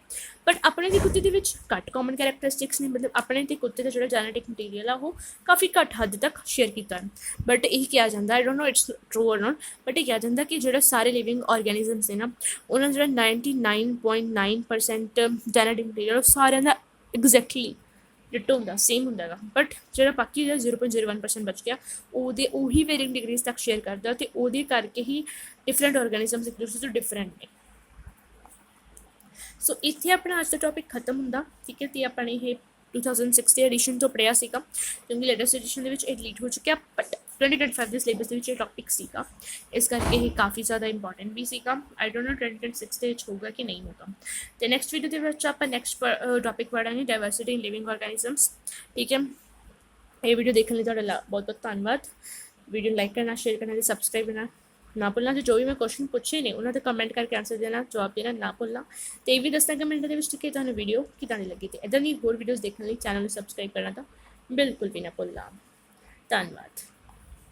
ਬਟ ਆਪਣੇ ਤੇ ਕੁੱਤੇ ਦੇ ਵਿੱਚ ਘੱਟ ਕਾਮਨ ਕੈਰੈਕਟਰਿਸਟਿਕਸ ਨੇ. ਮਤਲਬ ਆਪਣੇ ਤੇ ਕੁੱਤੇ ਦਾ ਜਿਹੜਾ ਜੈਨੇਟਿਕ ਮਟੀਰੀਅਲ ਆ ਉਹ ਕਾਫੀ ਘੱਟ ਹੱਦ ਤੱਕ ਸ਼ੇਅਰ ਕੀਤਾ ਹੈ. ਬਟ ਇਹ ਕਿਹਾ ਜਾਂਦਾ, I don't know it's true ਔਰ ਨੋਟ, ਬਟ ਇਹ ਕਿਹਾ ਜਾਂਦਾ ਕਿ ਜਿਹੜਾ ਸਾਰੇ ਲਿਵਿੰਗ ਆਰਗੈਨਿਜ਼ਮਸ ਨੇ ਨਾ ਉਹਨਾਂ ਦਾ ਜਿਹੜਾ 99.9% ਜੈਨੇਟਿਕ ਮਟੀਰੀਅਲ ਉਹ ਸਾਰਿਆਂ ਦਾ ਐਗਜ਼ੈਕਟਲੀ ਡਿਟੋ ਹੁੰਦਾ, ਸੇਮ ਹੁੰਦਾ ਹੈਗਾ, ਬਟ ਜਿਹੜਾ ਬਾਕੀ ਜਿਹੜਾ 0.01% ਬਚ ਗਿਆ ਉਹਦੇ ਉਹੀ ਵੇਰਿੰਗ ਡਿਗਰੀਜ਼ ਤੱਕ ਸ਼ੇਅਰ ਕਰਦਾ ਅਤੇ ਉਹਦੇ ਕਰਕੇ ਹੀ ਡਿਫਰੈਂਟ ਆਰਗੈਨਿਜ਼ਮਸ ਇੱਕ ਦੂਸਰੇ ਤੋਂ ਡਿਫਰੈਂਟ ਨੇ। ਸੋ ਇੱਥੇ ਆਪਣਾ ਅੱਜ ਦਾ ਟੌਪਿਕ ਖਤਮ ਹੁੰਦਾ, ਠੀਕ ਹੈ। ਅਤੇ ਆਪਾਂ ਨੇ ਇਹ 2006 ਦੇ ਐਡੀਸ਼ਨ ਤੋਂ ਪੜ੍ਹਿਆ ਸੀਗਾ, ਕਿਉਂਕਿ ਲੇਟੈਸਟ ਐਡੀਸ਼ਨ ਦੇ ਵਿੱਚ ਇਹ ਡਿਲੀਟ ਹੋ ਚੁੱਕਿਆ, ਬਟ 2025 ਦੇ ਸਿਲੇਬਸ ਦੇ ਵਿੱਚ ਇਹ ਟੌਪਿਕ ਸੀਗਾ, ਇਸ ਕਰਕੇ ਇਹ ਕਾਫੀ ਜ਼ਿਆਦਾ ਇੰਪੋਰਟੈਂਟ ਵੀ ਸੀਗਾ। ਆਈ ਡੋਂਟ ਨੋ 2026 ਦੇ ਵਿੱਚ ਹੋਊਗਾ ਕਿ ਨਹੀਂ ਹੋਊਗਾ। ਅਤੇ ਨੈਕਸਟ ਵੀਡੀਓ ਦੇ ਵਿੱਚ ਆਪਾਂ ਨੈਕਸਟ ਟੌਪਿਕ ਪੜ੍ਹਾਂਗੇ ਡਾਇਵਰਸਿਟੀ ਇਨ ਲਿਵਿੰਗ ਆਰਗੈਨਿਜ਼ਮਸ, ਠੀਕ ਹੈ। ਇਹ ਵੀਡੀਓ ਦੇਖਣ ਲਈ ਤੁਹਾਡਾ ਬਹੁਤ ਬਹੁਤ ਧੰਨਵਾਦ। ਵੀਡੀਓ ਲਾਈਕ ਕਰਨਾ, ਸ਼ੇਅਰ ਕਰਨਾ ਅਤੇ ਸਬਸਕ੍ਰਾਈਬ ਕਰਨਾ ਨਾ ਭੁੱਲਣਾ। ਤੇ ਜੋ ਵੀ ਮੈਂ ਕੁਐਸਚਨ ਪੁੱਛੇ ਨੇ ਉਹਨਾਂ 'ਤੇ ਕਮੈਂਟ ਕਰਕੇ ਆਨਸਰ ਦੇਣਾ, ਜਵਾਬ ਦੇਣਾ ਨਾ ਭੁੱਲਣਾ। ਅਤੇ ਇਹ ਵੀ ਦੱਸਣਾ ਕਮੈਂਟ ਦੇ ਵਿੱਚ ਕਿ ਤੁਹਾਨੂੰ ਵੀਡੀਓ ਕਿੱਦਾਂ ਦੀ ਲੱਗੀ। ਅਤੇ ਇੱਦਾਂ ਦੀ ਹੋਰ ਵੀਡੀਓਜ਼ ਦੇਖਣ ਲਈ ਚੈਨਲ ਨੂੰ ਸਬਸਕ੍ਰਾਈਬ ਕਰਨਾ ਤਾਂ ਬਿਲਕੁਲ ਵੀ ਨਾ ਭੁੱਲਣਾ। ਧੰਨਵਾਦ।